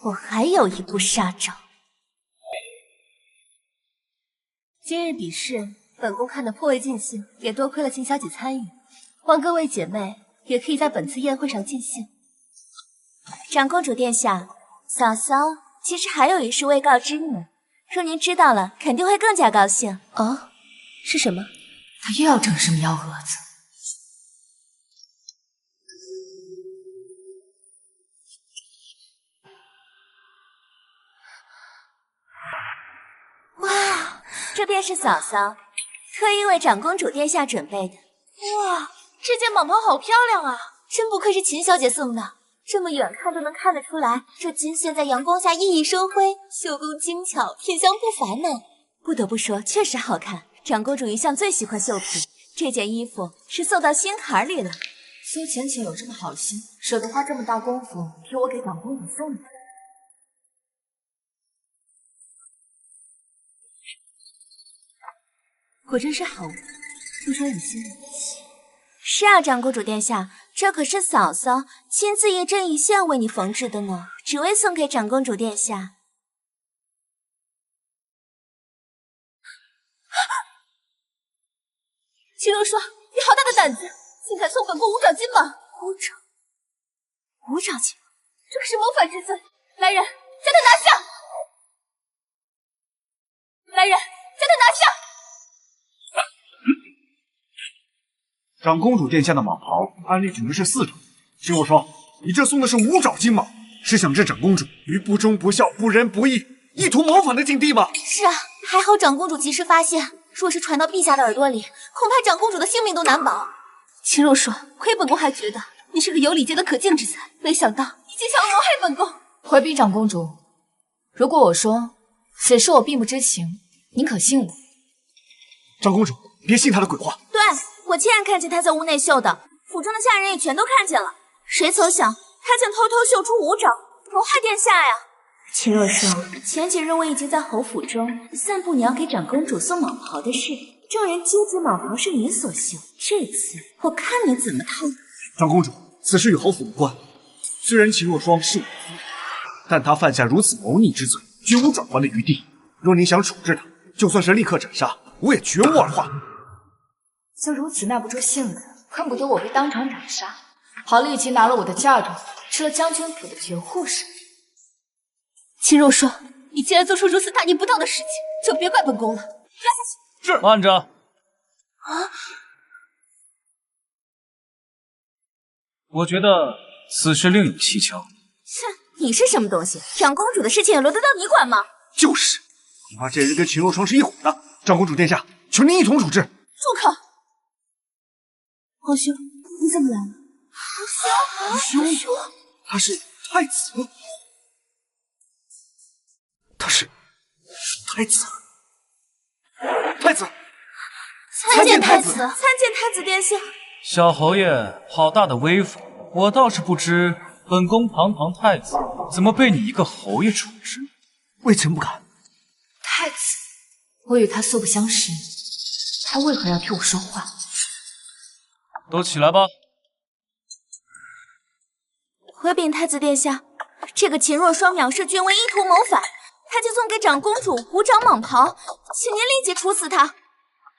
我还有一步杀招。今日比试，本宫看得颇为尽兴，也多亏了秦小姐参与，望各位姐妹也可以在本次宴会上尽兴。长公主殿下，嫂嫂其实还有一事未告知呢，若您知道了，肯定会更加高兴。哦，是什么？他又要整什么幺蛾子？哇，这便是嫂嫂特意为长公主殿下准备的。哇，这件蟒袍好漂亮啊，真不愧是秦小姐送的。这么远看都能看得出来，这金线在阳光下熠熠生辉，绣工精巧，品香不凡呢。不得不说，确实好看。长公主一向最喜欢绣品，这件衣服是送到心坎里了。苏浅浅有这么好心，舍得花这么大功夫替我给长公主送礼。果真是好物，不说有心人。是啊，长公主殿下，这可是嫂嫂亲自一针一线为你缝制的呢，只为送给长公主殿下。秦若霜，你好大的胆子，竟敢送本宫5爪金蟒！5爪金蟒，这可是谋反之罪！来人，将他拿下！来人，将他拿下！长公主殿下的蟒袍，按例只能是4爪。秦若霜，你这送的是5爪金蟒，是想置长公主于不忠不孝、不仁不义、意图谋反的境地吗？是啊，还好长公主及时发现，若是传到陛下的耳朵里，恐怕长公主的性命都难保。秦若霜，亏本宫还觉得你是个有礼节的可敬之才，没想到你竟想要谋害本宫！回禀长公主，如果我说此事我并不知情，您可信我？长公主，别信她的鬼话。对，我亲眼看见她在屋内绣的，府中的下人也全都看见了。谁曾想，她竟偷偷绣出5爪，谋害殿下呀！秦若霜，前几日我已经在侯府中散布你要给长公主送蟒袍的事，众人皆知蟒袍是你所绣，这次我看你怎么偷。长公主，此事与侯府无关。虽然秦若霜是我的夫人，但她犯下如此谋逆之罪，绝无转圜的余地。若您想处置她，就算是立刻斩杀，我也绝无二话。就如此耐不住性子，恨不得我被当场斩杀，好立即拿了我的嫁妆，吃了将军府的绝户食。秦若霜，你既然做出如此大逆不道的事情，就别怪本宫了。是，慢着，我觉得此事另有蹊跷。切，你是什么东西？长公主的事情也轮得到你管吗？就是，恐怕这人跟秦若霜是一伙的。长公主殿下，求您一同处置。住口！皇兄，你怎么来了？皇兄，他是太子，他是太子，参见太子殿下。小侯爷好大的威风，我倒是不知本宫堂堂太子怎么被你一个侯爷处置。微臣不敢。太子，我与他素不相识，他为何要替我说话？都起来吧。回禀太子殿下，这个秦若霜藐视君威，意图谋反，他就送给长公主五爪蟒袍，请您立即处死他。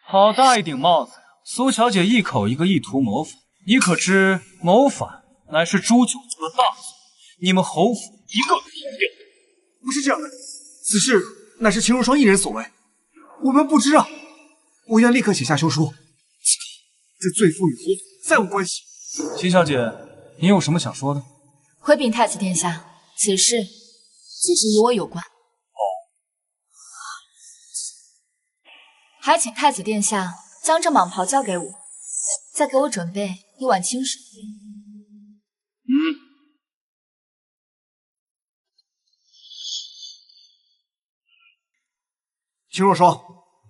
好大一顶帽子呀！苏小姐一口一个意图谋反，你可知谋反乃是诛九族的大罪，你们侯府一个都逃不掉。不是这样的，此事乃是秦若霜一人所为，我们不知啊。我愿立刻写下休书，这罪妇与侯府再无关系。秦小姐，你有什么想说的？回禀太子殿下，此事确实与我有关。还请太子殿下将这蟒袍交给我，再给我准备一碗清水。秦若霜，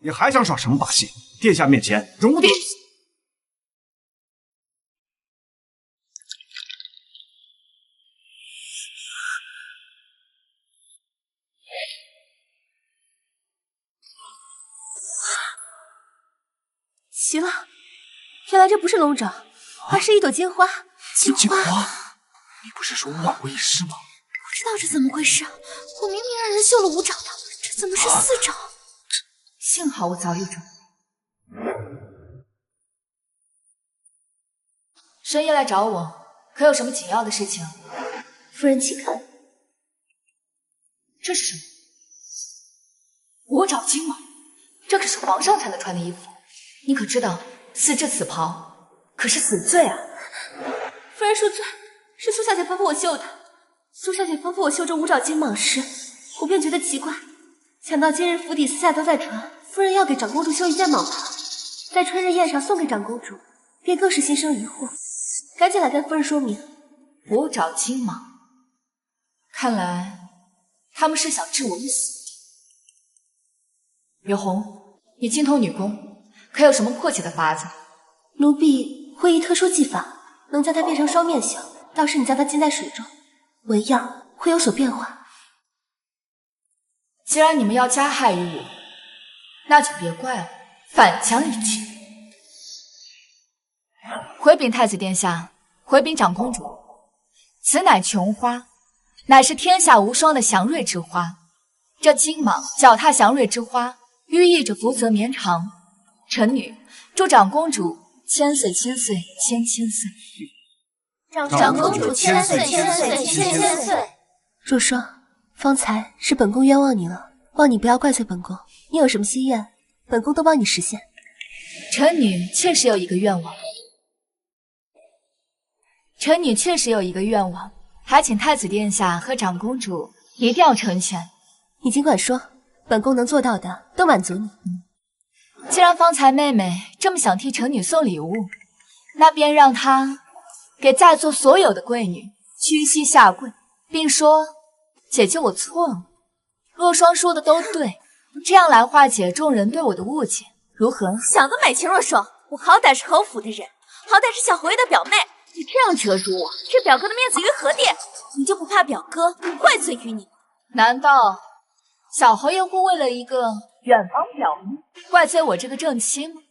你还想耍什么把戏？殿下面前容不得。奇了，原来这不是龙爪，而是一朵金花。金花，你不是说万无一失吗？不知道是怎么回事，我明明让人绣了五爪的，这怎么是4爪？幸好我早有准备。深夜来找我，可有什么紧要的事情？夫人请看，这是什么？五爪金蟒，这可是皇上才能穿的衣服。你可知道，赐这此袍可是死罪啊！夫人恕罪，是苏小姐吩咐我绣的。苏小姐吩咐我绣这五爪金蟒时，我便觉得奇怪，想到今日府邸私下都在传，夫人要给长公主绣一件蟒袍，在春日宴上送给长公主，便更是心生疑惑，赶紧来跟夫人说明。五爪金蟒，看来他们是想置我于死地。柳红，你精通女工。可有什么迫切的法子？奴婢会一特殊技法，能将它变成双面绣。倒是你将它浸在水中，纹样会有所变化。既然你们要加害于我，那就别怪我反将一军。回禀太子殿下，回禀长公主，此乃琼花，乃是天下无双的祥瑞之花。这金蟒脚踏祥瑞之花，寓意着福泽绵长。臣女祝长公主千岁千岁千千岁。长公主千岁千岁千千岁。若霜，方才是本宫冤枉你了，望你不要怪罪本宫。你有什么心愿，本宫都帮你实现。臣女确实有一个愿望，还请太子殿下和长公主一定要成全。你尽管说，本宫能做到的都满足你。既然方才妹妹这么想替臣女送礼物，那便让她给在座所有的贵女屈膝下跪，并说：“姐姐，我错了。”若霜说的都对，这样来化解众人对我的误解，如何？想得美，秦若霜，我好歹是侯府的人，好歹是小侯爷的表妹，你这样折辱我，这表哥的面子于何地？你就不怕表哥怪罪于你？难道小侯爷会为了一个远房表妹怪罪我这个正妻吗？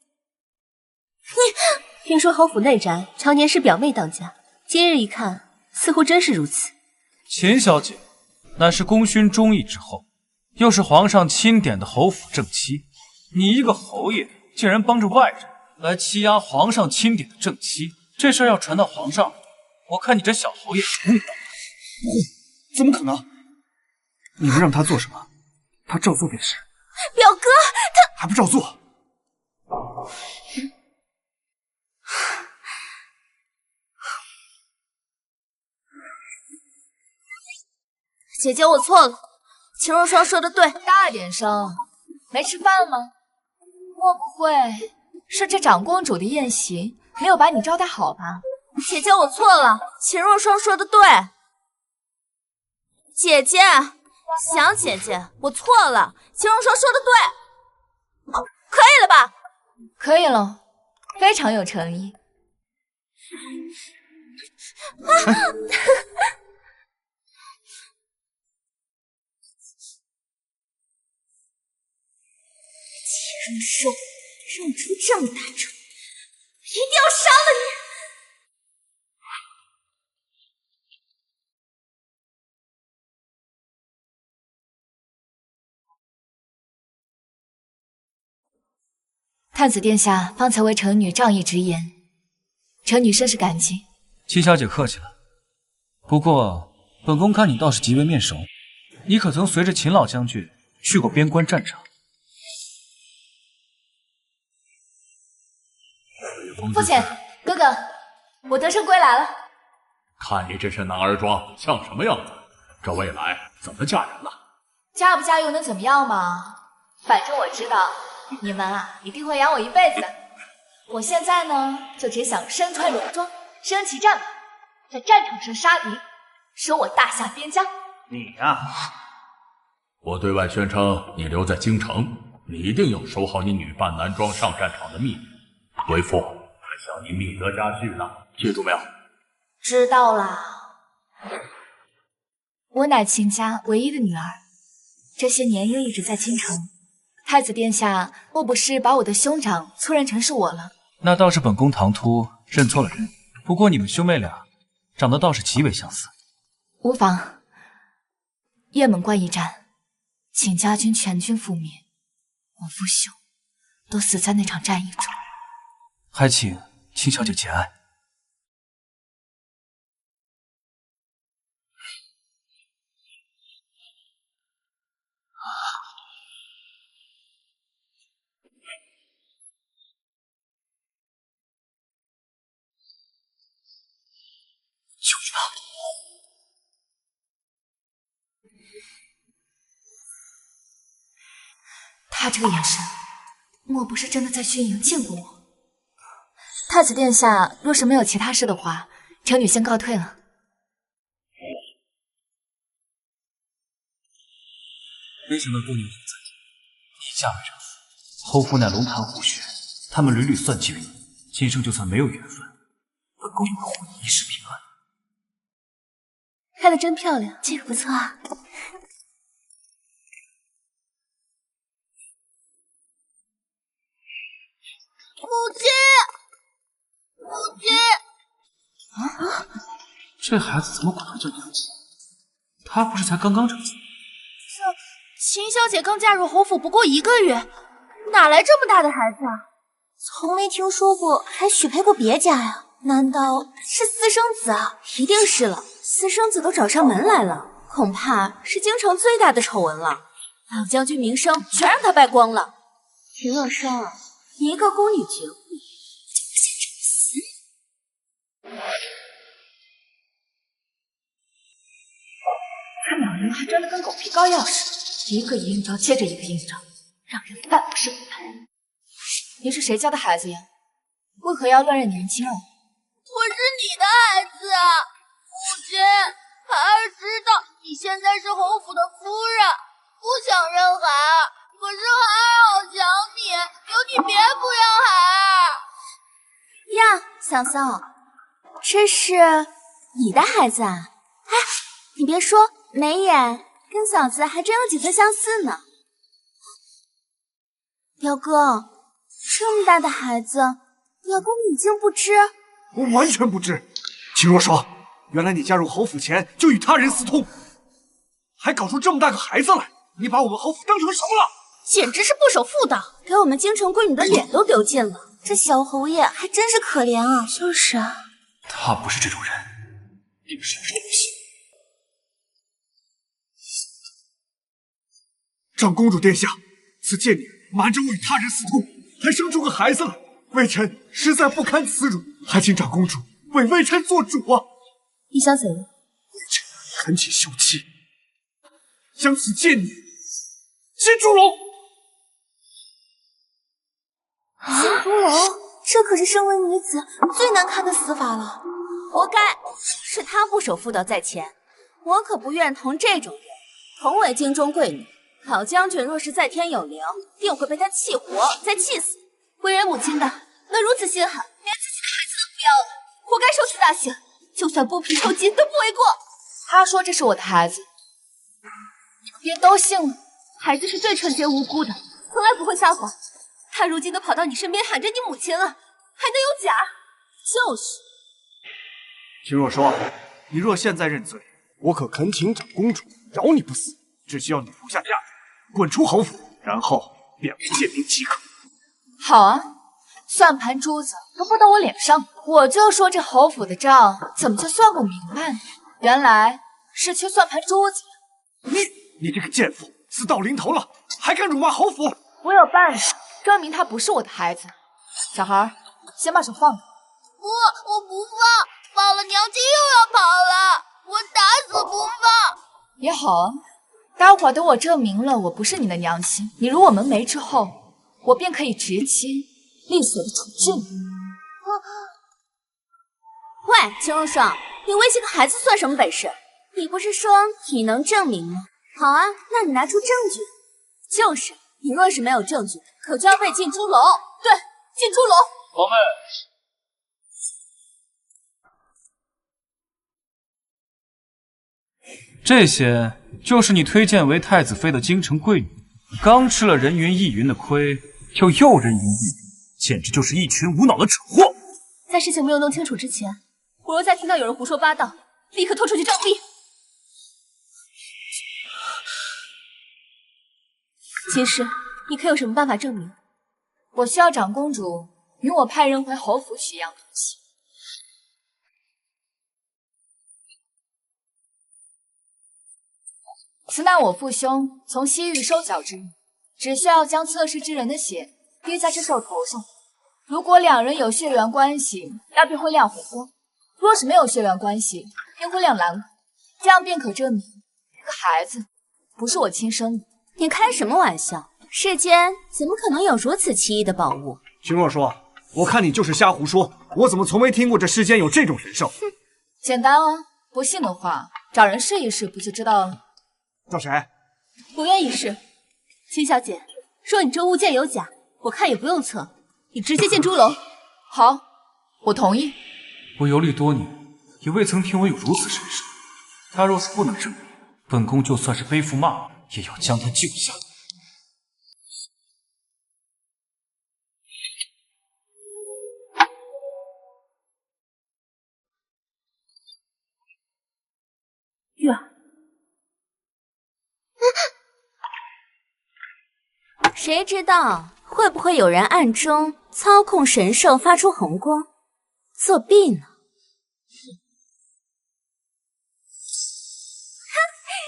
听说侯府内宅常年是表妹当家，今日一看，似乎真是如此。秦小姐乃是功勋中义之后，又是皇上钦点的侯府正妻，你一个侯爷竟然帮着外人来欺压皇上钦点的正妻，这事儿要传到皇上，我看你这小侯爷不会当。怎么可能？你们让他做什么，他照做便是。表哥，他还不照做？姐姐，我错了。秦若霜说的对，大点声，没吃饭吗？莫不会是这长公主的宴席没有把你招待好吧？姐姐，我错了。秦若霜说的对。姐姐，想姐姐，我错了。秦若霜说的对。可以了吧？可以了，非常有诚意。秦若霜，让你出这么大丑，一定要杀了你！太子殿下方才为臣女仗义直言，臣女甚是感激。七小姐客气了。不过本宫看你倒是极为面熟，你可曾随着秦老将军去过边关战场？父亲，哥哥，我得胜归来了。看你这身男儿装，像什么样子？这未来怎么嫁人了？嫁不嫁又能怎么样嘛？反正我知道你们啊一定会养我一辈子的。我现在呢，就只想身穿戎装，身骑战马，在战场上杀敌，守我大夏边疆。你呀，我对外宣称你留在京城，你一定要守好你女扮男装上战场的秘密。为父还想你觅得佳婿呢，记住没有？知道啦。我乃秦家唯一的女儿，这些年又一直在京城。太子殿下莫不是把我的兄长错认成是我了？那倒是本宫唐突认错了人。不过你们兄妹俩长得倒是极为相似。无妨。雁门关一战，秦家军全军覆灭，我父兄都死在那场战役中。还请秦小姐节哀。就是他。他这个眼神，莫不是真的在军营见过我？太子殿下若是没有其他事的话，臣女先告退了。没想到多年后再见，你嫁为人妇，侯府乃龙潭虎穴，他们屡屡算计于你，今生就算没有缘分，本宫也会护你一世平安。开得真漂亮，这个不错啊。母亲，母亲！啊！这孩子怎么管得这么严？他不是才刚刚成亲？秦小姐刚嫁入侯府不过1个月，哪来这么大的孩子啊？从没听说过还许配过别家呀？难道是私生子啊？一定是了，私生子都找上门来了，恐怕是京城最大的丑闻了。老将军名声全让他败光了。秦若霜，你一个宫女绝户，就不想这么死？他们两人还真的跟狗皮膏药似的，一个阴招接着一个阴招，让人烦不胜烦。你是谁家的孩子呀？为何要乱认年轻啊？我是你的孩子啊，母亲。孩儿知道你现在是侯府的夫人，不想认孩儿，可是孩儿好想你，求你别不要孩儿。呀，嫂嫂，这是你的孩子啊？哎，你别说，眉眼跟嫂子还真有几分相似呢。表哥，这么大的孩子，表哥你竟不知？我完全不知。秦若霜，原来你嫁入侯府前就与他人私通，还搞出这么大个孩子来，你把我们侯府当成什么了？简直是不守妇道，给我们京城闺女的脸都丢尽了。这小侯爷还真是可怜啊！就是啊，他不是这种人，你们是不是不信？长公主殿下，此贱女瞒着我与他人私通，还生出个孩子了，微臣实在不堪耻辱，还请长公主为微臣做主啊！你想怎样？微臣恳请休妻，将此贱女进猪笼。进猪笼，这可是身为女子最难看的死法了。活该，是他不守妇道在前，我可不愿同这种人同为京中贵女。老将军若是在天有灵，定会被他气活，再气死。为人母亲的，能如此心狠，连自己的孩子都不要了，活该受此大刑，就算剥皮抽筋都不为过。他说这是我的孩子，别都信了。孩子是最纯洁无辜的，从来不会撒谎。他如今都跑到你身边喊着你母亲了，还能有假？就是。秦若霜，你若现在认罪，我可恳请长公主饶你不死，只需要你留下嫁妆，滚出侯府，然后便无见兵即可。好啊，算盘珠子都拨到我脸上，我就说这侯府的账怎么就算不明白呢？原来是缺算盘珠子。你这个贱妇，死到临头了，还敢辱骂侯府！我有办法证明他不是我的孩子。小孩，先把手放开。我不放，放了娘亲又要跑了，我打死不放。也好啊，待会儿等我证明了我不是你的娘亲，你入我门楣之后，我便可以直接利索的处置你。喂，秦若霜，你威胁个孩子算什么本事？你不是说你能证明吗？好啊，那你拿出证据。就是，你若是没有证据，可就要被进猪笼。对，进猪笼。宝贝，这些就是你推荐为太子妃的京城贵女，刚吃了人云亦云的亏，就又人云亦云，简直就是一群无脑的蠢货。在事情没有弄清楚之前，我若再听到有人胡说八道，立刻拖出去杖毙。秦师，你可有什么办法证明？我需要长公主与我派人回侯府取样东西。此乃我父兄从西域收缴之物，只需要将测试之人的血滴在这兽头上。如果两人有血缘关系，那便会亮红光；若是没有血缘关系，便会亮蓝光。这样便可证明这个孩子不是我亲生的。你开什么玩笑？世间怎么可能有如此奇异的宝物？秦若霜，我看你就是瞎胡说，我怎么从没听过这世间有这种神兽？简单啊，不信的话，找人试一试不就知道了。找谁？不愿意试。秦小姐，若你这物件有假，我看也不用测，你直接进猪笼。好，我同意。我游历多年，也未曾听闻有如此神兽。他若是不能证明，本宫就算是背负骂名，也要将他救下。玉儿，谁知道会不会有人暗中操控神兽发出红光，作弊呢？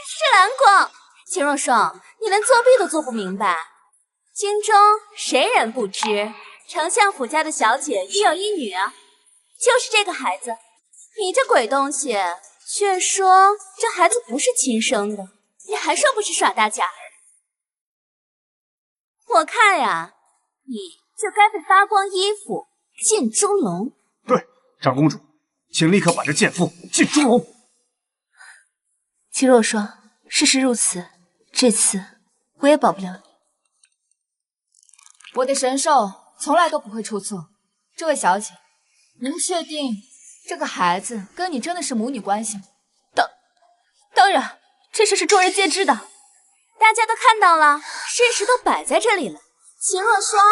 是蓝光！秦若霜，你连作弊都做不明白。京中谁人不知，丞相府家的小姐育有一女啊，就是这个孩子。你这鬼东西，却说这孩子不是亲生的，你还说不是耍大假？我看呀，你就该被扒光衣服进猪笼。对，长公主，请立刻把这贱妇进猪笼。秦若霜，事实如此，这次我也保不了你。我的神兽从来都不会出错。这位小姐，您确定这个孩子跟你真的是母女关系吗？当然，这事是众人皆知的。大家都看到了，事实都摆在这里了。秦若霜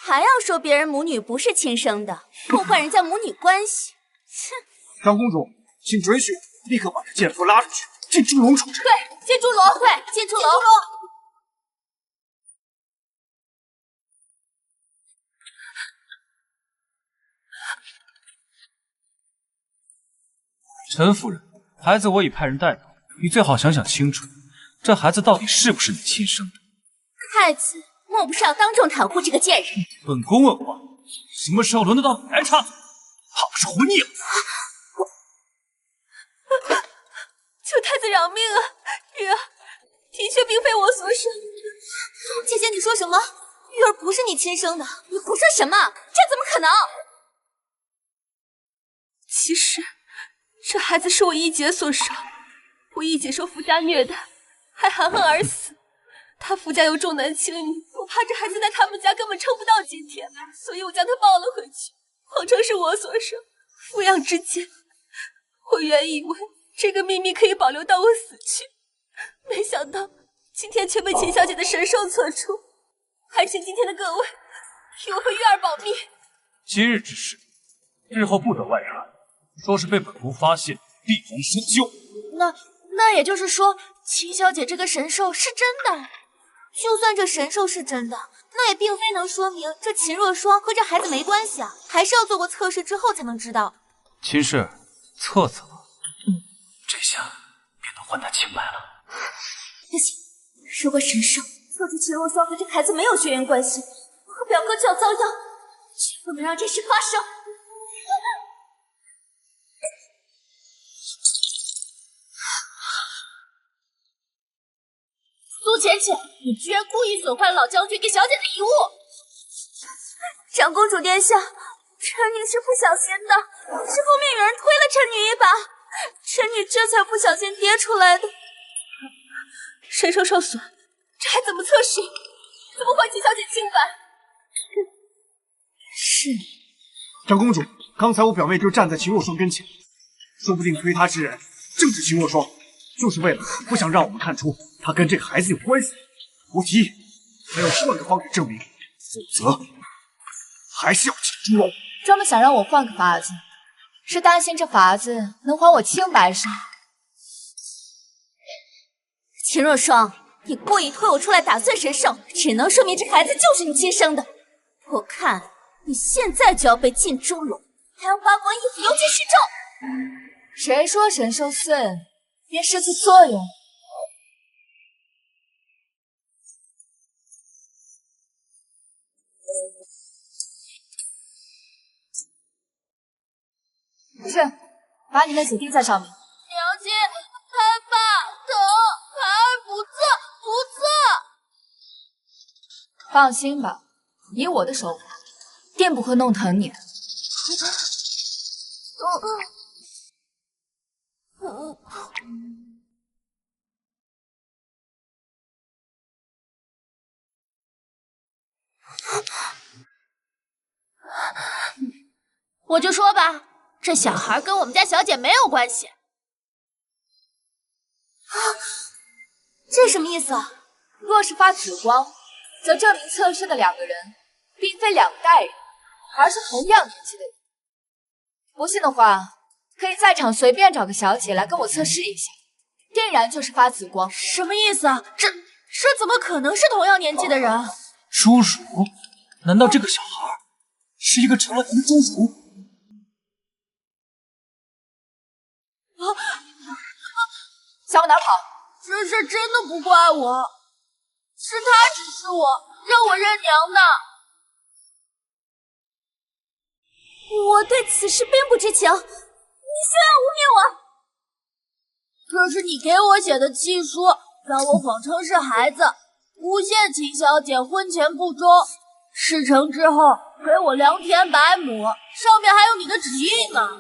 还要说别人母女不是亲生的，破坏人家母女关系。哼！长公主，请准许我立刻把这贱妇拉出去，进猪笼处置。对，进猪笼。对，进猪笼。陈夫人，孩子我已派人带走，你最好想想清楚，这孩子到底是不是你亲生的？太子莫用不上当众袒护这个贱人。本宫问话，什么时候轮得到你来插嘴？怕不是活腻了？求太子饶命啊！玉儿的确并非我所生。姐姐，你说什么？玉儿不是你亲生的？你胡说什么？这怎么可能？其实，这孩子是我一姐所生。我一姐受夫家虐待，还含恨而死。她夫家又重男轻女，我怕这孩子在他们家根本撑不到今天，所以我将他抱了回去，谎称是我所生。抚养之间，我原以为这个秘密可以保留到我死去，没想到今天却被秦小姐的神兽测出。还请今天的各位替我和玉儿保密。今日之事，日后不得外传。说是被本宫发现，必然深究。那也就是说，秦小姐这个神兽是真的。就算这神兽是真的，那也并非能说明这秦若霜和这孩子没关系啊，还是要做过测试之后才能知道。秦氏，测测吧。这下便能还他清白了。不行，如果神兽测出秦若霜和这孩子没有血缘关系，我和表哥就要遭殃，绝不能让这事发生。苏浅浅，你居然故意损坏了老将军给小姐的遗物！长公主殿下，臣女是不小心的，是后面有人推了臣女一把，臣女这才不小心跌出来的。神兽受损，这还怎么测试？怎么还秦小姐清白？是你，长公主，刚才我表妹就站在秦若霜跟前，说不定推她之人正是秦若霜，就是为了不想让我们看出她跟这个孩子有关系。我提议还有10000个方法证明，否则还是要进猪笼。专门想让我换个法子，是担心这法子能还我清白是吗？秦若霜，你故意推我出来打碎神兽，只能说明这孩子就是你亲生的。我看你现在就要被禁猪笼，还要扒光衣服，尤其示众。谁说神兽碎便失去作用？是，把你那血滴在上面。娘亲，害怕，疼，孩儿不测，不测。放心吧，以我的手法，定不会弄疼你的。我就说吧，这小孩跟我们家小姐没有关系。这什么意思啊？若是发紫光，则证明测试的2个人并非2代人，而是同样年纪的人。不信的话，可以在场随便找个小姐来跟我测试一下，定然就是发紫光。什么意思啊？这怎么可能是同样年纪的人？侏儒？难道这个小孩是一个成了年的侏儒？想往哪跑？这事真的不怪我，是他指示我，让我认娘的。我对此事并不知情，你休要污蔑我！这是你给我写的契书，让我谎称是孩子，诬陷秦小姐婚前不忠，事成之后给我良田百亩，上面还有你的旨意呢。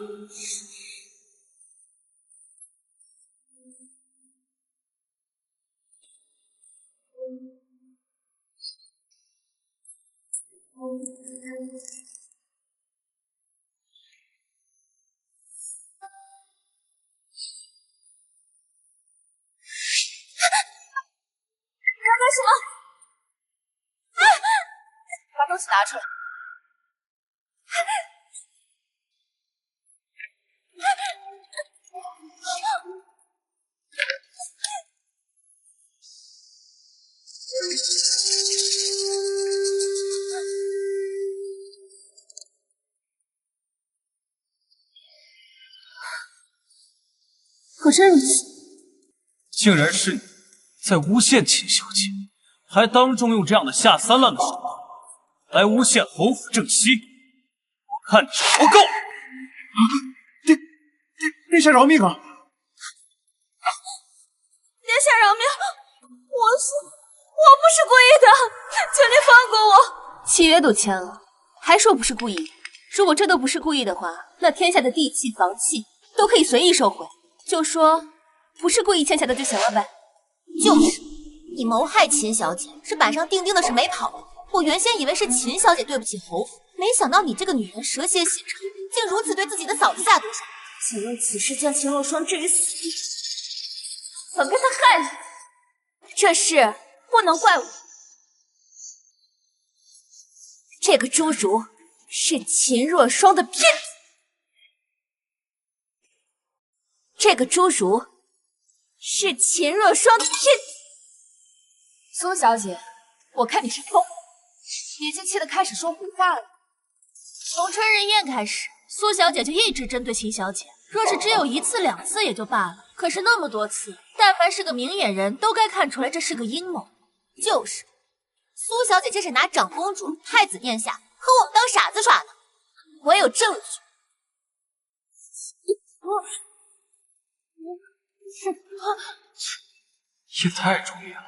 你要干什么？把东西拿出来。果真如此，竟然是你在诬陷秦小姐，还当众用这样的下三滥的手段来诬陷侯府正妻，我看你是活够了！殿下饶命啊！殿下饶命！我不是故意的，求您放过我。契约都签了，还说不是故意？如果这都不是故意的话，那天下的地契、房契都可以随意收回，就说不是故意签下的就行了呗。就是，你谋害秦小姐，这板上钉钉的是没跑的。我原先以为是秦小姐对不起侯府，没想到你这个女人蛇蝎心肠，竟如此对自己的嫂子下毒手。请用此事将秦若霜置于死地，反被他害了。这事不能怪我。这个侏儒是秦若霜的骗子，这个侏儒是秦若霜的骗子。苏小姐，我看你是疯了，已经气得开始说胡话了。从春日宴开始，苏小姐就一直针对秦小姐，若是只有1次2次也就罢了，可是那么多次，但凡是个明眼人都该看出来这是个阴谋。就是，苏小姐这是拿长公主、太子殿下和我们当傻子耍呢。我有证据。也太注意了。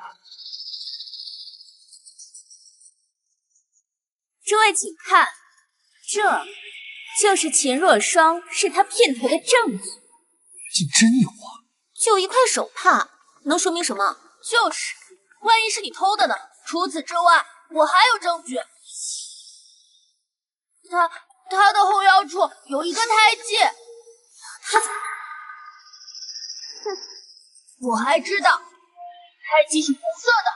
诸位请看，这就是秦若霜是他骗头的证据。竟真有啊！就一块手帕，能说明什么？就是，万一是你偷的呢？除此之外，我还有证据。他的后腰处有一个胎记。他怎么？我还知道，胎记是红色的。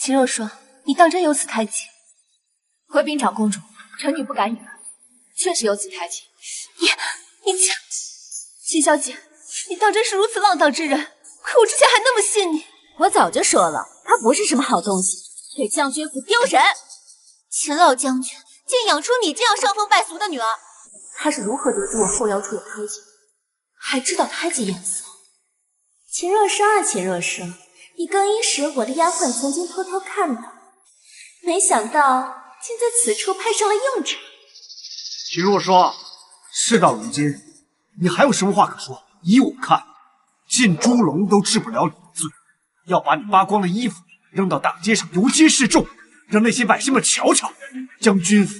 秦若霜，你当真有此胎记？回禀长公主，臣女不敢隐瞒，确实有此胎记。你讲，秦小姐，你当真是如此浪荡之人？可我之前还那么信你。我早就说了，他不是什么好东西，给将军府丢人。秦老将军竟养出你这样伤风败俗的女儿，他是如何得知我后腰处有胎记，还知道胎记颜色？秦若霜啊，秦若霜，你更衣时我的丫鬟曾经偷偷看到，没想到竟在此处派上了用场。秦若霜，事到如今，你还有什么话可说？依我看，进猪笼都治不了你的罪，要把你扒光的衣服扔到大街上游街示众，让那些百姓们瞧瞧，将军府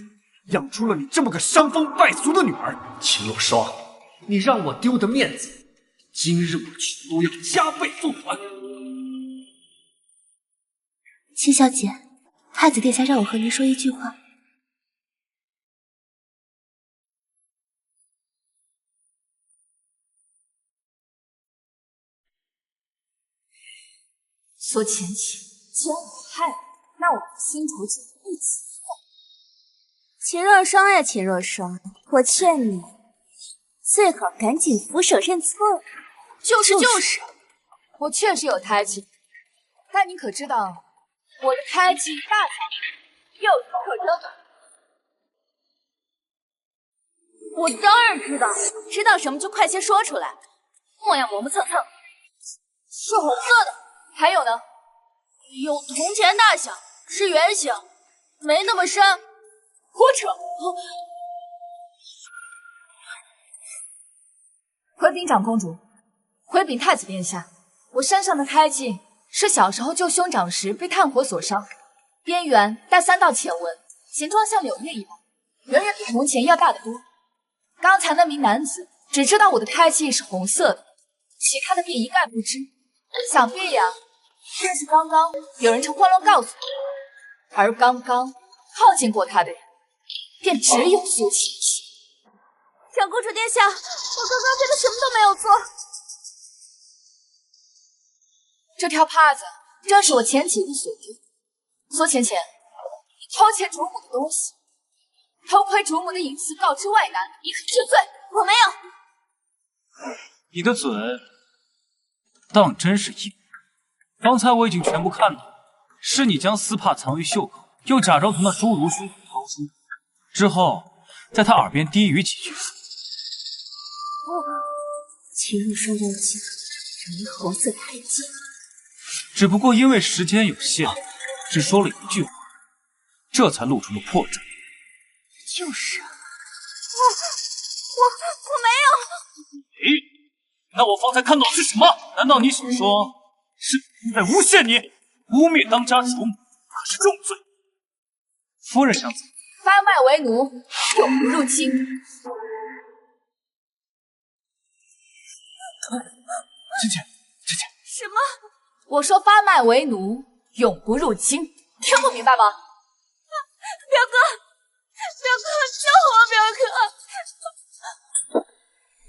养出了你这么个伤风败俗的女儿。秦若霜，你让我丢的面子，今日我全都要加倍奉还。秦小姐，太子殿下让我和您说一句话。苏浅浅，既然我害了，那我们心头就一起放。秦若霜呀，秦若霜，我劝你最好赶紧俯首认错。就是，我确实有胎记，但你可知道我的胎记大小又有特征？我当然知道，知道什么就快些说出来。模样磨磨蹭蹭，是红色的。还有呢？有铜钱大小，是圆形，没那么深。胡扯！回禀长公主，回禀太子殿下，我身上的胎记是小时候救兄长时被炭火所伤，边缘带3道浅纹，形状像柳叶一般，远远比铜钱要大得多。刚才那名男子只知道我的胎记是红色的，其他的便一概不知。想必呀，正是刚刚有人趁混乱告诉我，而刚刚靠近过他的人，便只有苏浅浅。长公主殿下，我刚刚真的什么都没有做。这条帕子正是我前几日所丢。苏浅浅，你偷窃主母的东西，偷窥主母的隐私，告知外男，你可治罪。我没有。你的嘴当真是硬。刚才我已经全部看到了，是你将丝帕藏于袖口，又假装从那侏儒胸口掏出，之后在他耳边低语几句。秦若霜妖精长于红色胎记，只不过因为时间有限，只说了一句话，这才露出了破绽。就是我没有。咦，那我方才看到的是什么？难道你想说是在诬陷你？污蔑当家主母可是重罪。夫人想怎么？发卖为奴，永不入侵。芊芊，什么？我说发卖为奴，永不入侵，听不明白吗？表哥，救我！表哥。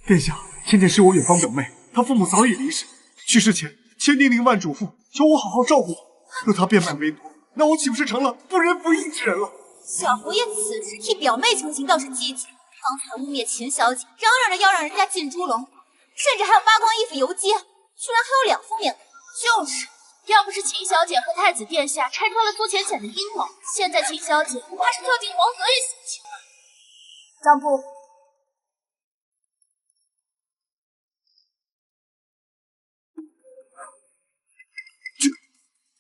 殿下，芊芊是我远方表妹，她父母早已离世，去世前千叮咛万嘱咐，求我好好照顾她。若她变卖为奴，那我岂不是成了不仁不义之人了？小侯爷此时替表妹求情倒是积极，刚才污蔑秦小姐，嚷嚷着要让人家进猪笼，甚至还要扒光衣服游街，居然还有2副面孔。就是，要不是秦小姐和太子殿下拆穿了苏浅浅的阴谋，现在秦小姐不怕是跳进黄河也洗不清。张布，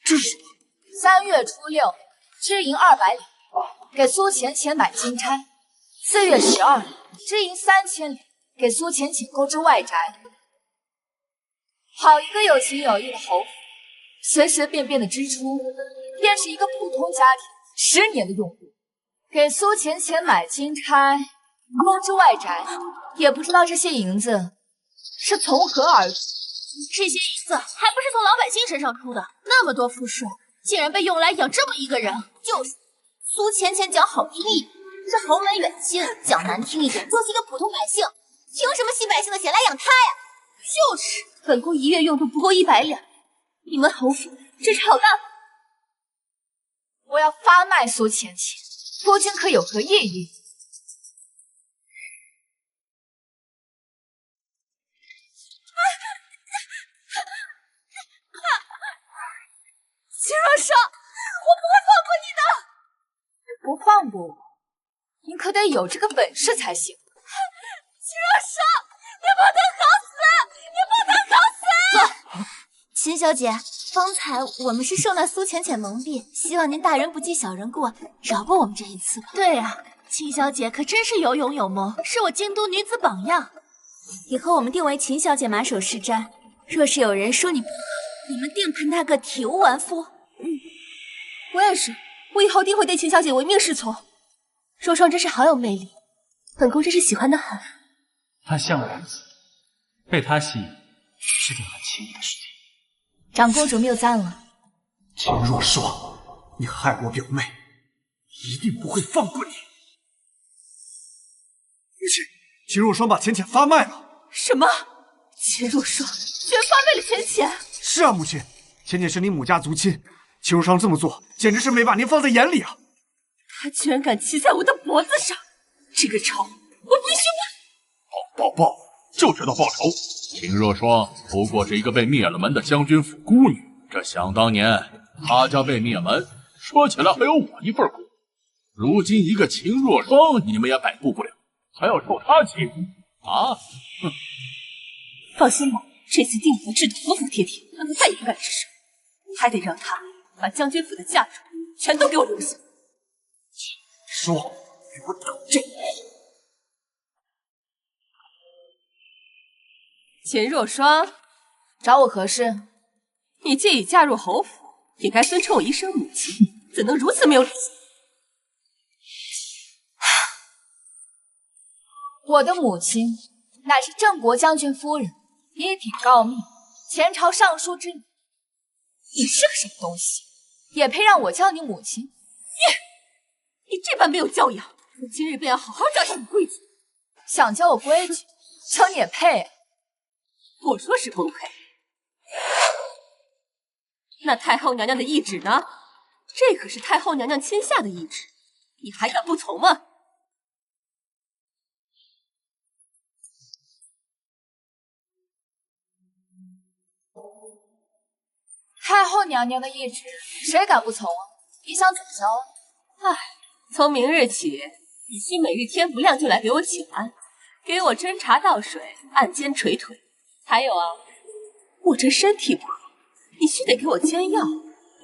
这是什么？3月初6，支银200两，给苏浅浅买金钗；4月12日，支银3000两，给苏浅浅购置外宅。好一个有情有义的侯府，随随便便的支出便是一个普通家庭10年的用度。给苏浅浅买金钗，购置外宅，也不知道这些银子是从何而出。这些银子还不是从老百姓身上出的，那么多赋税，竟然被用来养这么一个人。就是苏浅浅讲好听一点是豪门远亲，讲难听一点就是一个普通百姓，凭什么吸百姓的血来养他呀？就是，本宫1月用度不够100两，你们侯府真是好大方。我要发卖苏浅浅，夫君可有何异议？秦若霜，我不会放过你的！不放过我，你可得有这个本事才行。秦若霜，你不能搞死！你不能搞死！坐。秦小姐，方才我们是受那苏浅浅蒙蔽，希望您大人不计小人过，饶过我们这一次吧。对啊，秦小姐可真是有勇有谋，是我京都女子榜样。以后我们定为秦小姐马首是瞻，若是有人说你不好，你们定判他个体无完肤。我也是，我以后定会对秦小姐唯命是从。若霜真是好有魅力，本宫真是喜欢的很。她像王子，被她吸引是件很奇异的事情。长公主谬赞了。秦若霜，你害我表妹，一定不会放过你。母亲，秦若霜把浅浅发卖了。什么？秦若霜居然发卖了浅浅？是啊，母亲，浅浅是你母家族亲，秦若霜这么做，简直是没把您放在眼里啊！他居然敢骑在我的脖子上，这个仇我必须报！报，就知道报仇！秦若霜不过是一个被灭了门的将军府孤女，这想当年她家被灭门，说起来还有我一份功。如今一个秦若霜，你们也摆布不了，还要受她欺负啊！哼！放心吧，这次定会治得服服帖帖，让他再也不敢吱声。还得让他把将军府的嫁妆全都给我留下。说，给我等着！秦若霜，找我何事？你既已嫁入侯府，也该尊称我一声母亲，怎能如此没有礼节？我的母亲乃是郑国将军夫人，一品高密，前朝尚书之女。你是个什么东西，也配让我叫你母亲？你这般没有教养，我今日便要好好教训你规矩。想教我规矩，瞧你也配？我说是不配。那太后娘娘的懿旨呢？这可是太后娘娘亲下的懿旨，你还敢不从吗？太后娘娘的懿旨，谁敢不从啊？你想怎么教啊？唉，从明日起，你需每日天不亮就来给我请安，给我斟茶倒水，按肩捶腿。还有啊，我这身体不好，你须得给我煎药，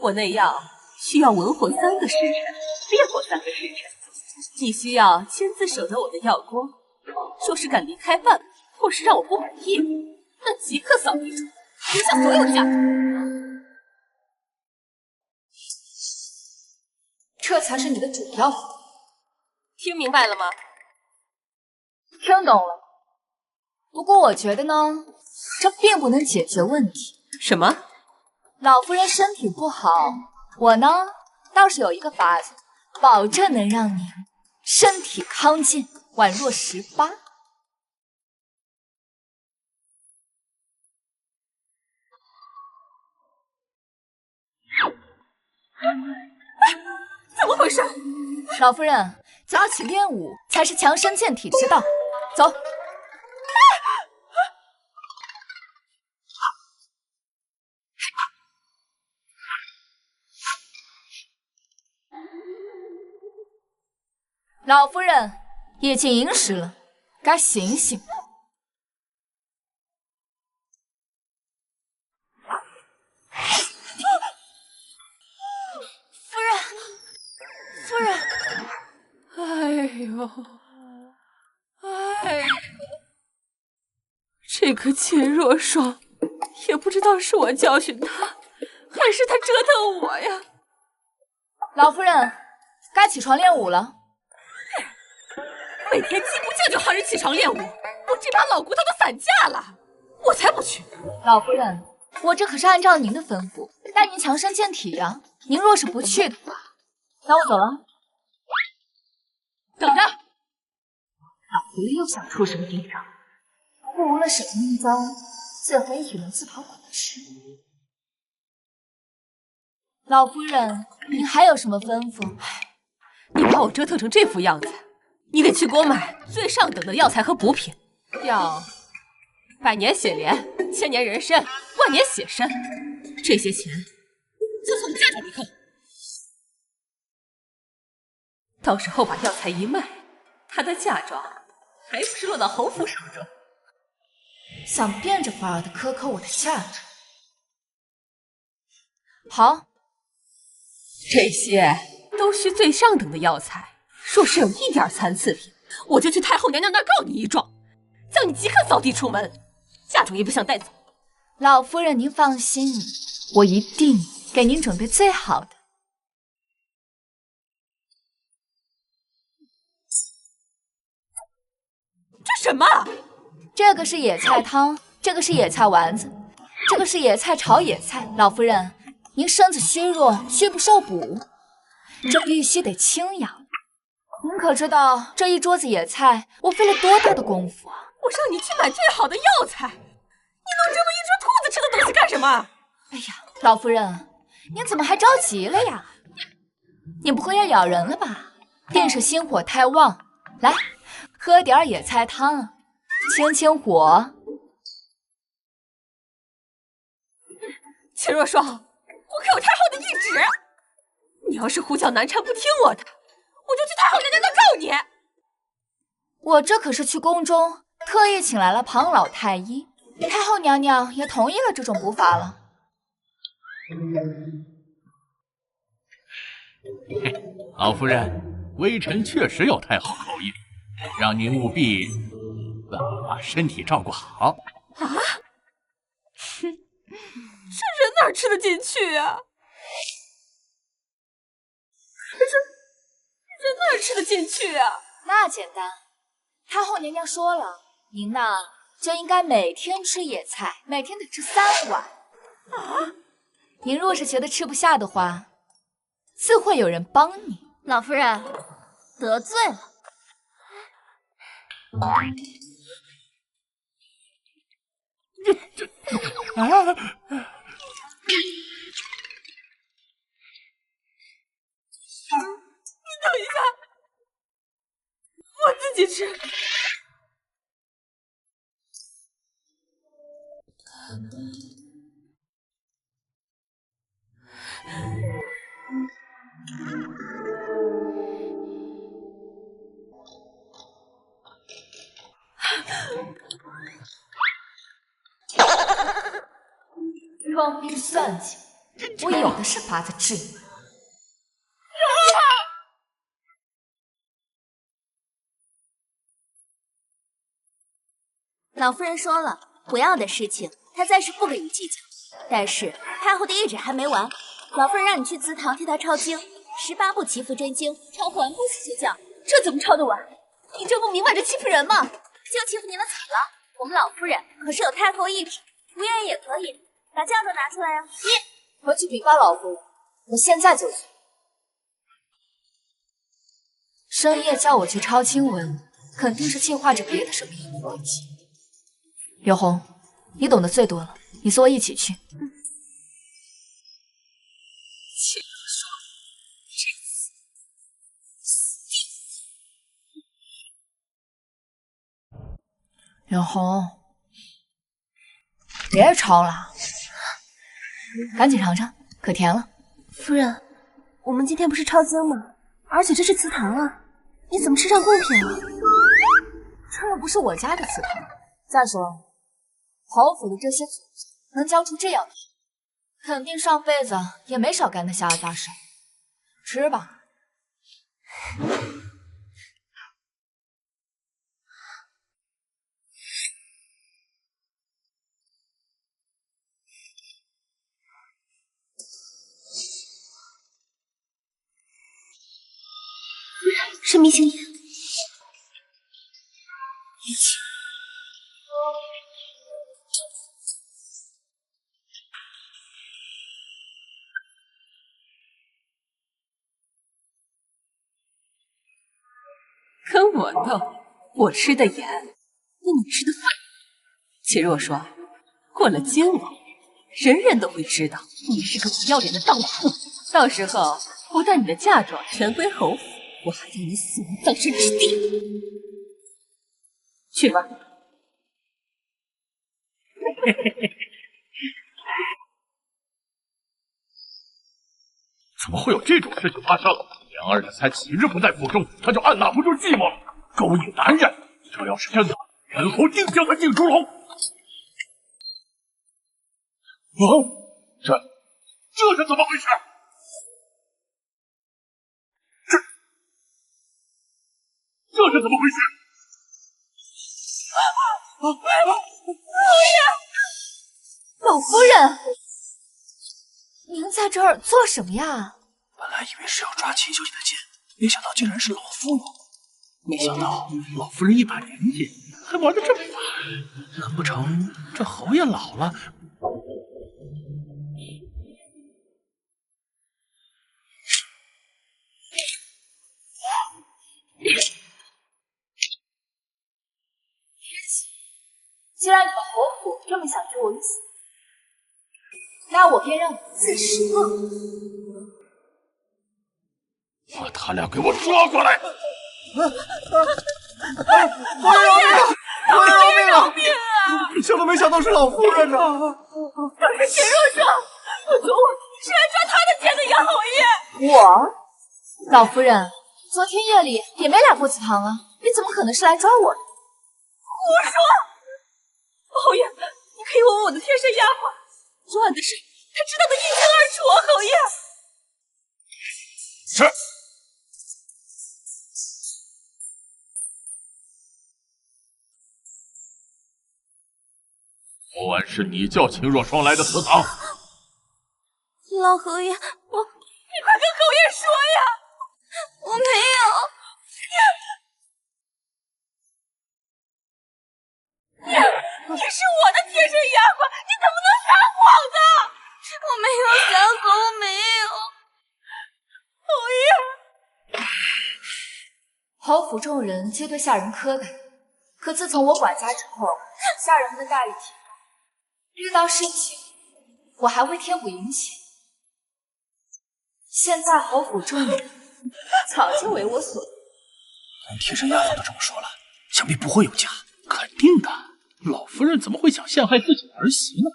我那药需要文火3个时辰，烈火3个时辰。你需要亲自守得我的药锅，若是敢离开半步，或是让我不满意，那即刻扫地出门，影响所有价值。这才是你的主要目的。听明白了吗？听懂了。不过我觉得呢，这并不能解决问题。什么？老夫人身体不好，我呢倒是有一个法子，保证能让你身体康健，宛若18。怎么回事？老夫人，早起练武才是强身健体之道。走。老夫人已经寅时了，该醒醒。夫人，哎呦，哎，这个钱若霜，也不知道是我教训他，还是他折腾我呀。老夫人，该起床练武了。每天既不叫好人起床练武，我这把老骨头都散架了，我才不去。老夫人，我这可是按照您的吩咐，带您强身健体呀。您若是不去的话，那我走了。等着！老狐狸又想出什么阴招？不过无论什么阴招，最后也只能自讨苦吃。老夫人，您还有什么吩咐？你把我折腾成这副样子，你得去给我买最上等的药材和补品，要100年血莲、1000年人参、10000年血参，这些钱就从你嫁妆里扣。到时候把药材一卖，他的嫁妆还不是落到侯府手中？想变着法儿的克扣我的嫁妆。好，这些都需最上等的药材，若是有一点残次品，我就去太后娘娘那儿告你一状，叫你即刻扫地出门，嫁妆也不想带走。老夫人您放心，我一定给您准备最好的。这什么？这个是野菜汤，这个是野菜丸子，这个是野菜炒野菜。老夫人，您身子虚弱，虚不受补，这必须得清养。您可知道这一桌子野菜我费了多大的功夫啊！我让你去买最好的药材，你弄这么一桌兔子吃的东西干什么？哎呀，老夫人，您怎么还着急了呀？你不会要咬人了吧？定是心火太旺，来，喝点野菜汤，清清火。秦若霜，我可有太后的懿旨，你要是胡搅难缠不听我的，我就去太后娘娘那告你。我这可是去宫中特意请来了庞老太医，太后娘娘也同意了这种补法了。老夫人，微臣确实有太后好意，让您务必把身体照顾好。啊？这人哪吃得进去啊？人哪吃得进去啊？那简单，太后娘娘说了，您呐就应该每天吃野菜，每天得吃3碗。啊？您若是觉得吃不下的话，自会有人帮你。老夫人得罪了。你等一下，我自己吃。装逼算计，我有的是法子治你。老夫人说了，不要的事情她暂时不跟你计较。但是太后的懿旨还没完，老夫人让你去祠堂替她抄经，18部祈福真经，抄完部四修教。这怎么抄得完？你这不明摆着欺负人吗？就欺负您的惨了。我们老夫人可是有太后懿旨，不愿意也可以。把轿子拿出来呀！你回去禀报老夫人，我现在就去。深夜叫我去抄经文，肯定是计划着别的什么阴谋诡计。刘红，你懂得最多了，你随我一起去。秦霜，这次死定！刘红，别抄了，赶紧尝尝，可甜了。夫人，我们今天不是抄经吗？而且这是祠堂啊，你怎么吃上贡品了？这又不是我家的祠堂。再说，侯府的这些祖宗能教出这样的人，肯定上辈子也没少干那下杂事。吃吧。是迷情眼。一起。跟我斗，我吃的盐比你吃的饭。秦若霜，过了今晚，人人都会知道你是个不要脸的荡妇。到时候，不但你的嫁妆全归侯府，我还要你死无葬身之地。去吧。怎么会有这种事情发生？莲儿才几日不在府中，他就按捺不住寂寞了，勾引男人。这要是真的，人侯定将他进猪笼。这是怎么回事？这是怎么回事？老夫人，您在这儿做什么呀？本来以为是要抓秦小姐的剑，没想到竟然是老夫人。没想到老夫人一把年纪还玩得这么大，难不成这侯爷老了？既然你们侯府这么想置我于死，那我便让你自食恶果。把他俩给我抓过来！饶命啊！想都没想到是老夫人呐！可是秦若霜，我昨晚是来抓他的剑的呀，侯爷。我，老夫人，昨天夜里也没来过祠堂啊，你怎么可能是来抓我的？胡说！侯爷，你可以问问我的贴身丫鬟，昨晚的事她知道的一清二楚啊，侯爷。是。昨晚是你叫秦若霜来的祠堂。老侯爷，你快跟侯爷说呀！我没有。你是我的贴身丫鬟，你怎么能撒谎呢？我没有撒谎，我没有。侯爷，侯府众人皆对下人苛待，可自从我管家之后，下人们的待遇提高，遇到事情我还会添补引起。现在侯府众人早就为我所用。连贴身丫鬟都这么说了，想必不会有假。肯定的，老夫人怎么会想陷害自己的儿媳呢？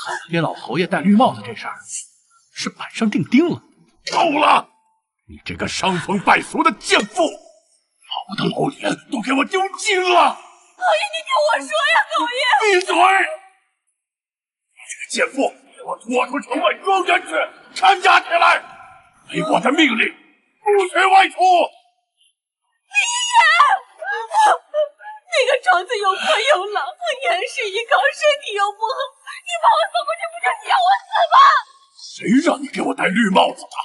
看来给老侯爷戴绿帽子这事儿是板上钉钉了。够了！你这个伤风败俗的贱妇，把我的老脸都给我丢尽了！侯爷，你听我说呀，侯爷！闭嘴！你这个贱妇，给我拖出城外庄园去看押起来，没我的命令，不许外出。那个庄子又破又冷，我年事已高，身体又不好，你把我送过去，不就叫我死吗？谁让你给我戴绿帽子的？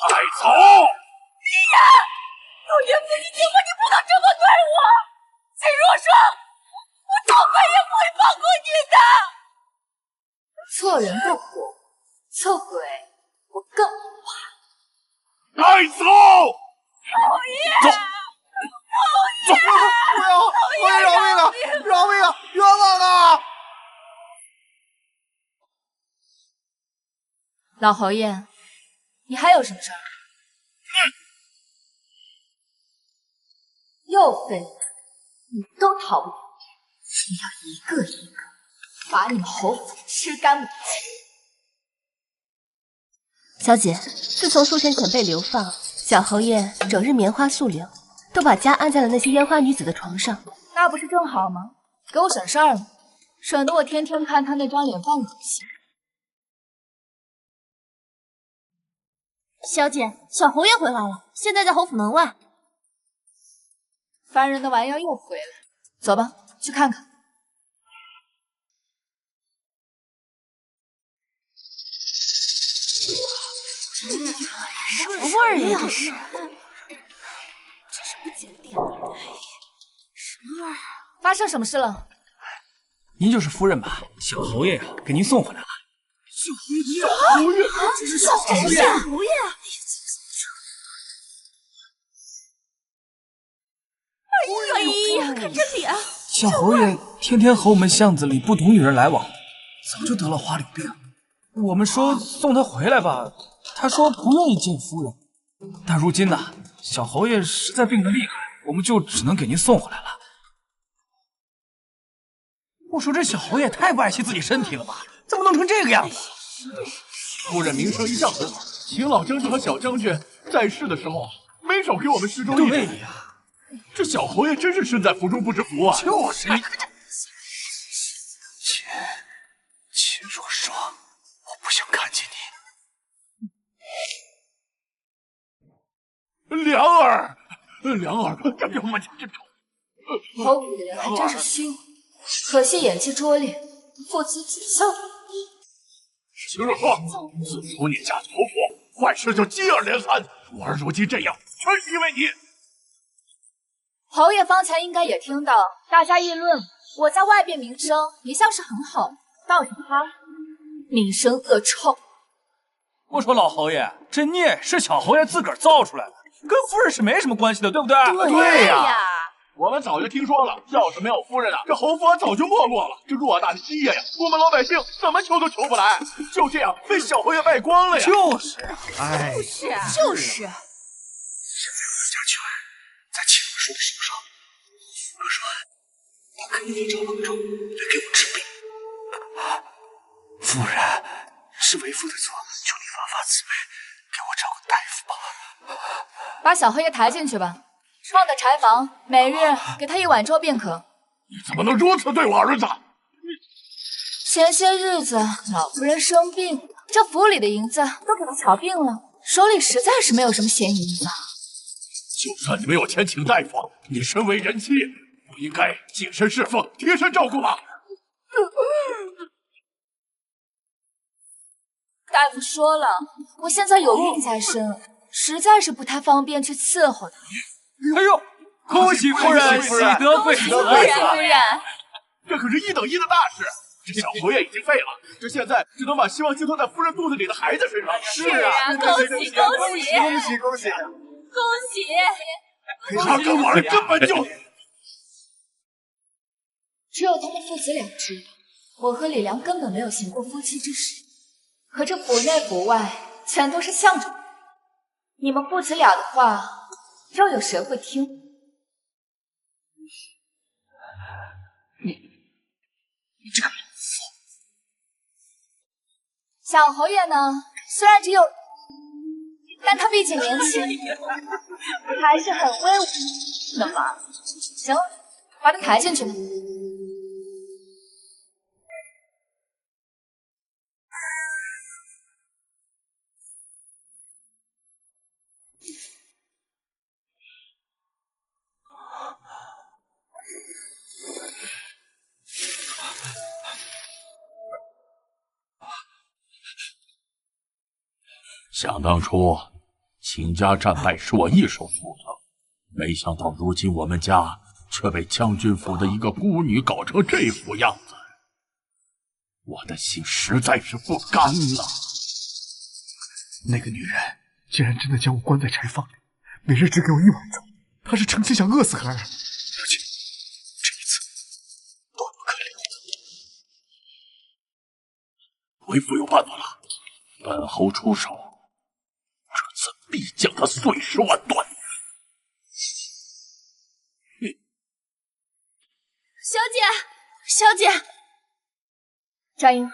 带走！李岩，有缘夫妻结婚，你不能这么对我。秦若霜，我头发也不会放过你的。错人不果，错鬼我更不怕。带走！讨厌！走！不要！我也饶命啊！饶命啊！冤枉啊！老侯爷，你还有什么事儿？又废了，你都逃不掉，你要一个一个把你们侯府吃干抹净。小姐，自从苏晨前被流放，小侯爷整日棉花素柳，都把家安在了那些烟花女子的床上。那不是正好吗？给我省事儿了，省得我天天看他那张脸犯恶心。小姐，小侯爷回来了，现在在侯府门外。烦人的玩意儿又回来，走吧，去看看。什么味儿呀？这是，真是不检点的。什么味儿？发生什么事了？您就是夫人吧？小侯爷呀，给您送回来了。小侯爷，这是小侯爷！侯爷！哎呀，看这脸！小侯爷天天和我们巷子里不懂女人来往，早就得了花柳病。我们说送他回来吧，他说不愿意见夫人。但如今呢，小侯爷实在病得厉害，我们就只能给您送回来了。我说这小侯爷太不爱惜自己身体了吧？怎么弄成这个样子？夫人名声一向很好，秦老将军和小将军在世的时候，没少给我们施粥一对点。呀，这小侯爷真是身在福中不知福啊！就是你。秦若霜，我不想看见你。凉儿，凉儿，敢给我们家这丑！侯府的人还真是虚伪，可惜演技拙劣，父慈子孝。秦若霜，自从你嫁进侯府，坏事就接二连三，我儿如今这样，全因为你。侯爷方才应该也听到大家议论我在外边名声一向是很好，倒是他名声恶臭。我说老侯爷，这孽是小侯爷自个儿造出来的，跟夫人是没什么关系的，对不对？对呀，我们早就听说了，要是没有夫人啊，这侯府早就没落了。这偌大的基业呀，我们老百姓怎么求都求不来，就这样被小侯爷败光了呀！就是，哎，就是。现在我家权在秦若霜的手上，我说他肯定会找郎中来给我治病。夫人，是为父的错，求你发发慈悲，给我找个大夫吧。把小侯爷抬进去吧，放在柴房，每日给他一碗粥便可。你怎么能如此对我儿子？前些日子老夫人生病，这府里的银子都给他瞧病了，手里实在是没有什么闲银子。就算你没有钱请大夫，你身为人妻，不应该净身侍奉、贴身照顾吗？大夫说了，我现在有孕在身，实在是不太方便去伺候他。哎呦，恭喜夫人，喜得贵子！夫人，这可是一等一的大事。这小侯爷已经废了，这现在只能把希望寄托在夫人肚子里的孩子身上。是啊，恭喜恭喜恭喜恭喜！恭喜！他跟我儿根本就……只有他们父子俩知道，我和李良根本没有行过夫妻之事。可这府内府外全都是向着我，你们父子俩的话，又有谁会听？你这个老妇！小侯爷呢？虽然只有，但他毕竟年轻，还是很威武的嘛。行了，把他抬进去吧。想当初，秦家战败是我一手促成，没想到如今我们家却被将军府的一个孤女搞成这副样子，我的心实在是不甘呐。那个女人竟然真的将我关在柴房里，每日只给我1碗粥，她是诚心想饿死孩儿，而且这一次多么可怜！为父有办法了，本侯出手，这次必将他碎尸万段。小姐，小姐，佳音，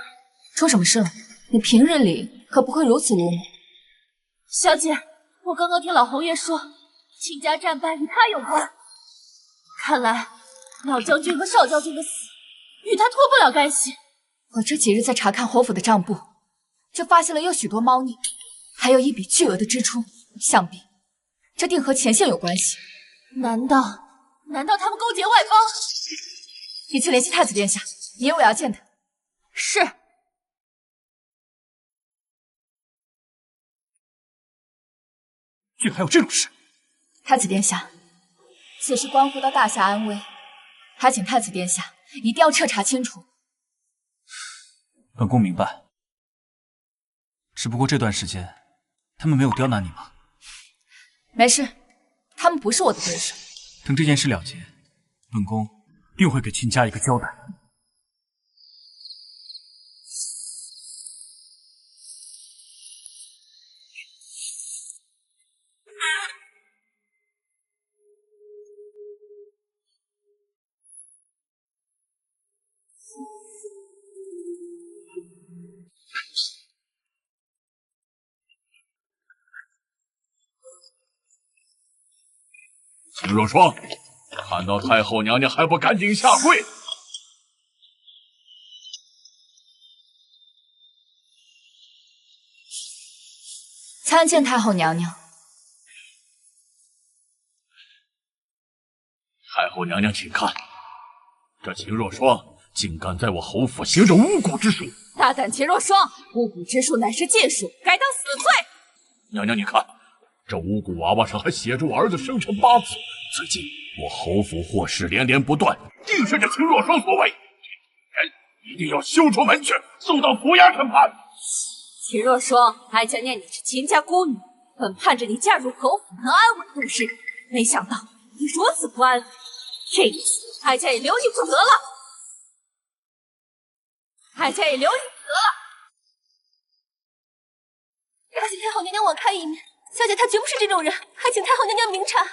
出什么事了？你平日里可不会如此鲁莽。小姐，我刚刚听老侯爷说，秦家战败与他有关，看来老将军和少将军的死与他脱不了干系。我这几日在查看侯府的账簿，就发现了有许多猫腻，还有一笔巨额的支出，想必这定和前线有关系。难道他们勾结外邦？你去联系太子殿下，因为我要见他。是。居然还有这种事！太子殿下，此事关乎到大夏安危，还请太子殿下一定要彻查清楚。本宫明白，只不过这段时间他们没有刁难你吗？没事，他们不是我的对手。等这件事了结，本宫定会给秦家一个交代。秦若霜，看到太后娘娘还不赶紧下跪！参见太后娘娘。太后娘娘，请看，这秦若霜竟敢在我侯府行着巫蛊之术！大胆秦若霜，巫蛊之术乃是禁术，该当死罪。娘娘，你看，这巫蛊娃娃上还写着我儿子生辰八字。最近我侯府祸事连连不断，定是这秦若霜所为。这人一定要揪出门去，送到府衙审判。秦若霜，哀家念你是秦家孤女，本盼着你嫁入侯府能安稳度日，没想到你如此不安分。这一次，哀家也留你不得了。哀家也留你不得了。还请太后娘娘网开一面，小姐她绝不是这种人，还请太后娘娘明察。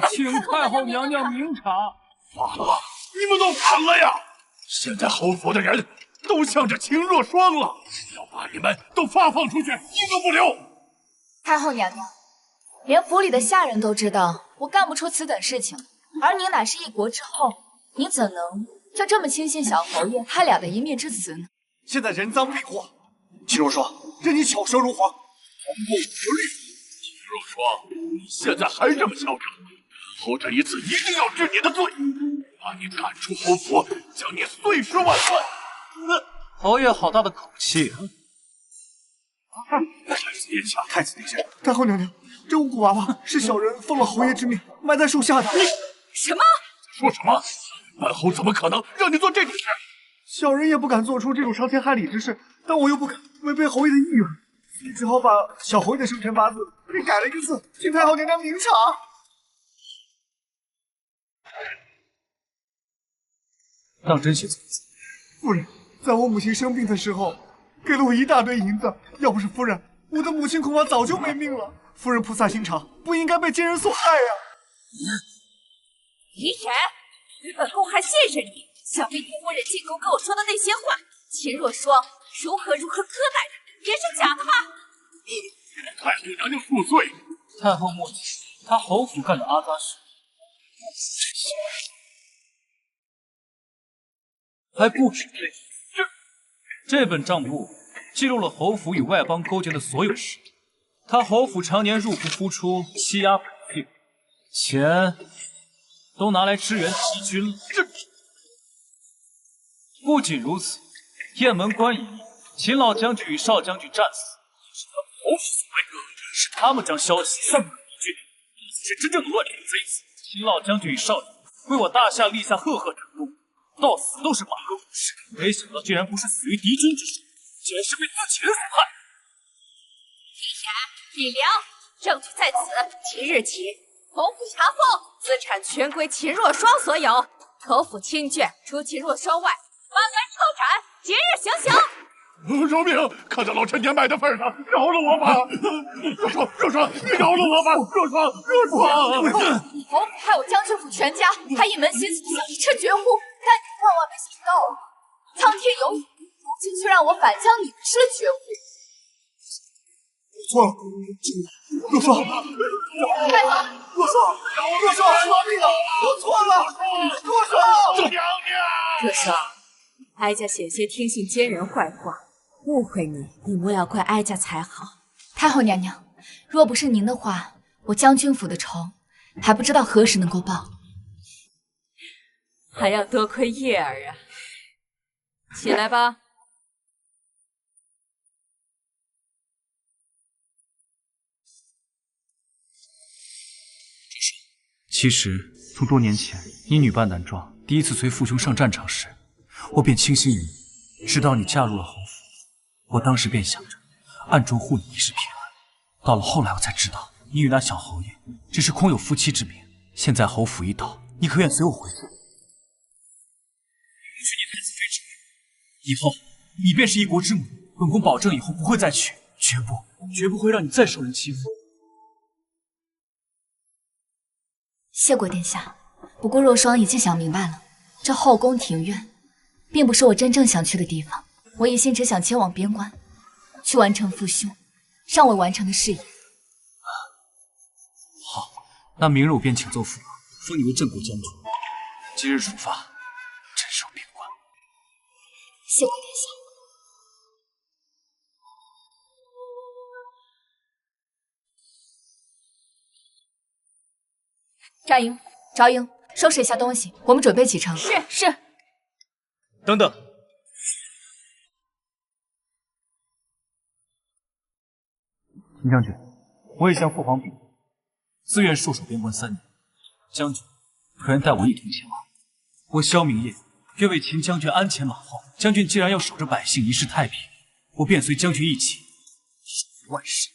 请太后娘娘明察。反了！你们都反了呀！现在侯府的人都向着秦若霜了，要把你们都发放出去，一个不留。太后娘娘，连府里的下人都知道我干不出此等事情，而您乃是一国之后，您怎能就这么轻信小侯爷他俩的一面之词呢？现在人赃并获，秦若霜，任你巧舌如簧，红不无律。秦若霜，你现在还这么嚣张，后这一次一定要治你的罪，把你赶出侯府，将你碎尸万段。侯爷好大的口气啊！太子殿下，太子殿下，太后娘娘，这巫蛊娃娃是小人奉了侯爷之命埋在树下的。什么？说什么？本侯怎么可能让你做这种事？小人也不敢做出这种伤天害理之事，但我又不敢违背侯爷的意愿，所以只好把小侯爷的生辰八字给改了一个字，请太后娘娘明察。当真写错字？夫人，在我母亲生病的时候，给了我一大堆银子，要不是夫人，我的母亲恐怕早就没命了。夫人菩萨心肠，不应该被奸人所害呀。李婶，本宫还谢谢你，想必你夫人进宫跟我说的那些话，秦若霜如何苛待她，也是假的吧？太后娘娘恕罪。太后莫急，他侯府干的阿扎事，还不止这本账簿记录了侯府与外邦勾结的所有事。他侯府常年入不敷出，欺压百姓，钱都拿来支援敌军了。不仅如此，雁门关一役，秦老将军与少将军战死，是他们侯府所为，是他们将消息散布给敌军，你才是真正的乱臣贼子。秦老将军与少爷为我大夏立下赫赫战功，到死都是马革武士，没想到竟然不是死于敌军之手，竟然是被自己人所害。李良，证据在此。即日起，侯府查封，资产全归秦若霜所有。侯府亲眷除秦若霜外，万般抄斩，即日行刑。饶命！看在老臣年迈的份上，饶了我吧！若霜，若霜，你饶了我吧！若霜，若霜！侯府害我将军府全家，他一门心思想一彻绝户，但你万万没想到啊！苍天有眼，如今却让我反将你吃了绝户。错了，若霜，若霜，我错了，若霜，娘娘，若霜，哀家险些听信奸人坏话，误会你，你莫要怪哀家才好。太后娘娘，若不是您的话，我将军府的仇还不知道何时能够报。还要多亏叶儿啊！起来吧。其实，从多年前你女扮男装，第一次随父兄上战场时，我便倾心于你。直到你嫁入了侯府，我当时便想着暗中护你一世平安。到了后来，我才知道你与那小侯爷只是空有夫妻之名。现在侯府已倒，你可愿随我回去？允许你太子妃之位，以后你便是一国之母。本宫保证以后不会再娶，绝不会让你再受人欺负。谢过殿下，不过若霜已经想明白了，这后宫庭院并不是我真正想去的地方。我一心只想前往边关，去完成父兄尚未完成的事业。好，那明日我便请奏父王，封你为镇国将军。即日出发，镇守边关。谢过殿下。张英、赵英，收拾一下东西，我们准备启程。是。等等，秦将军，我已向父皇禀明，自愿戍守边关3年。将军可愿带我一同前往？我萧明业愿为秦将军鞍前马后。将军既然要守着百姓，一世太平，我便随将军一起守护万世。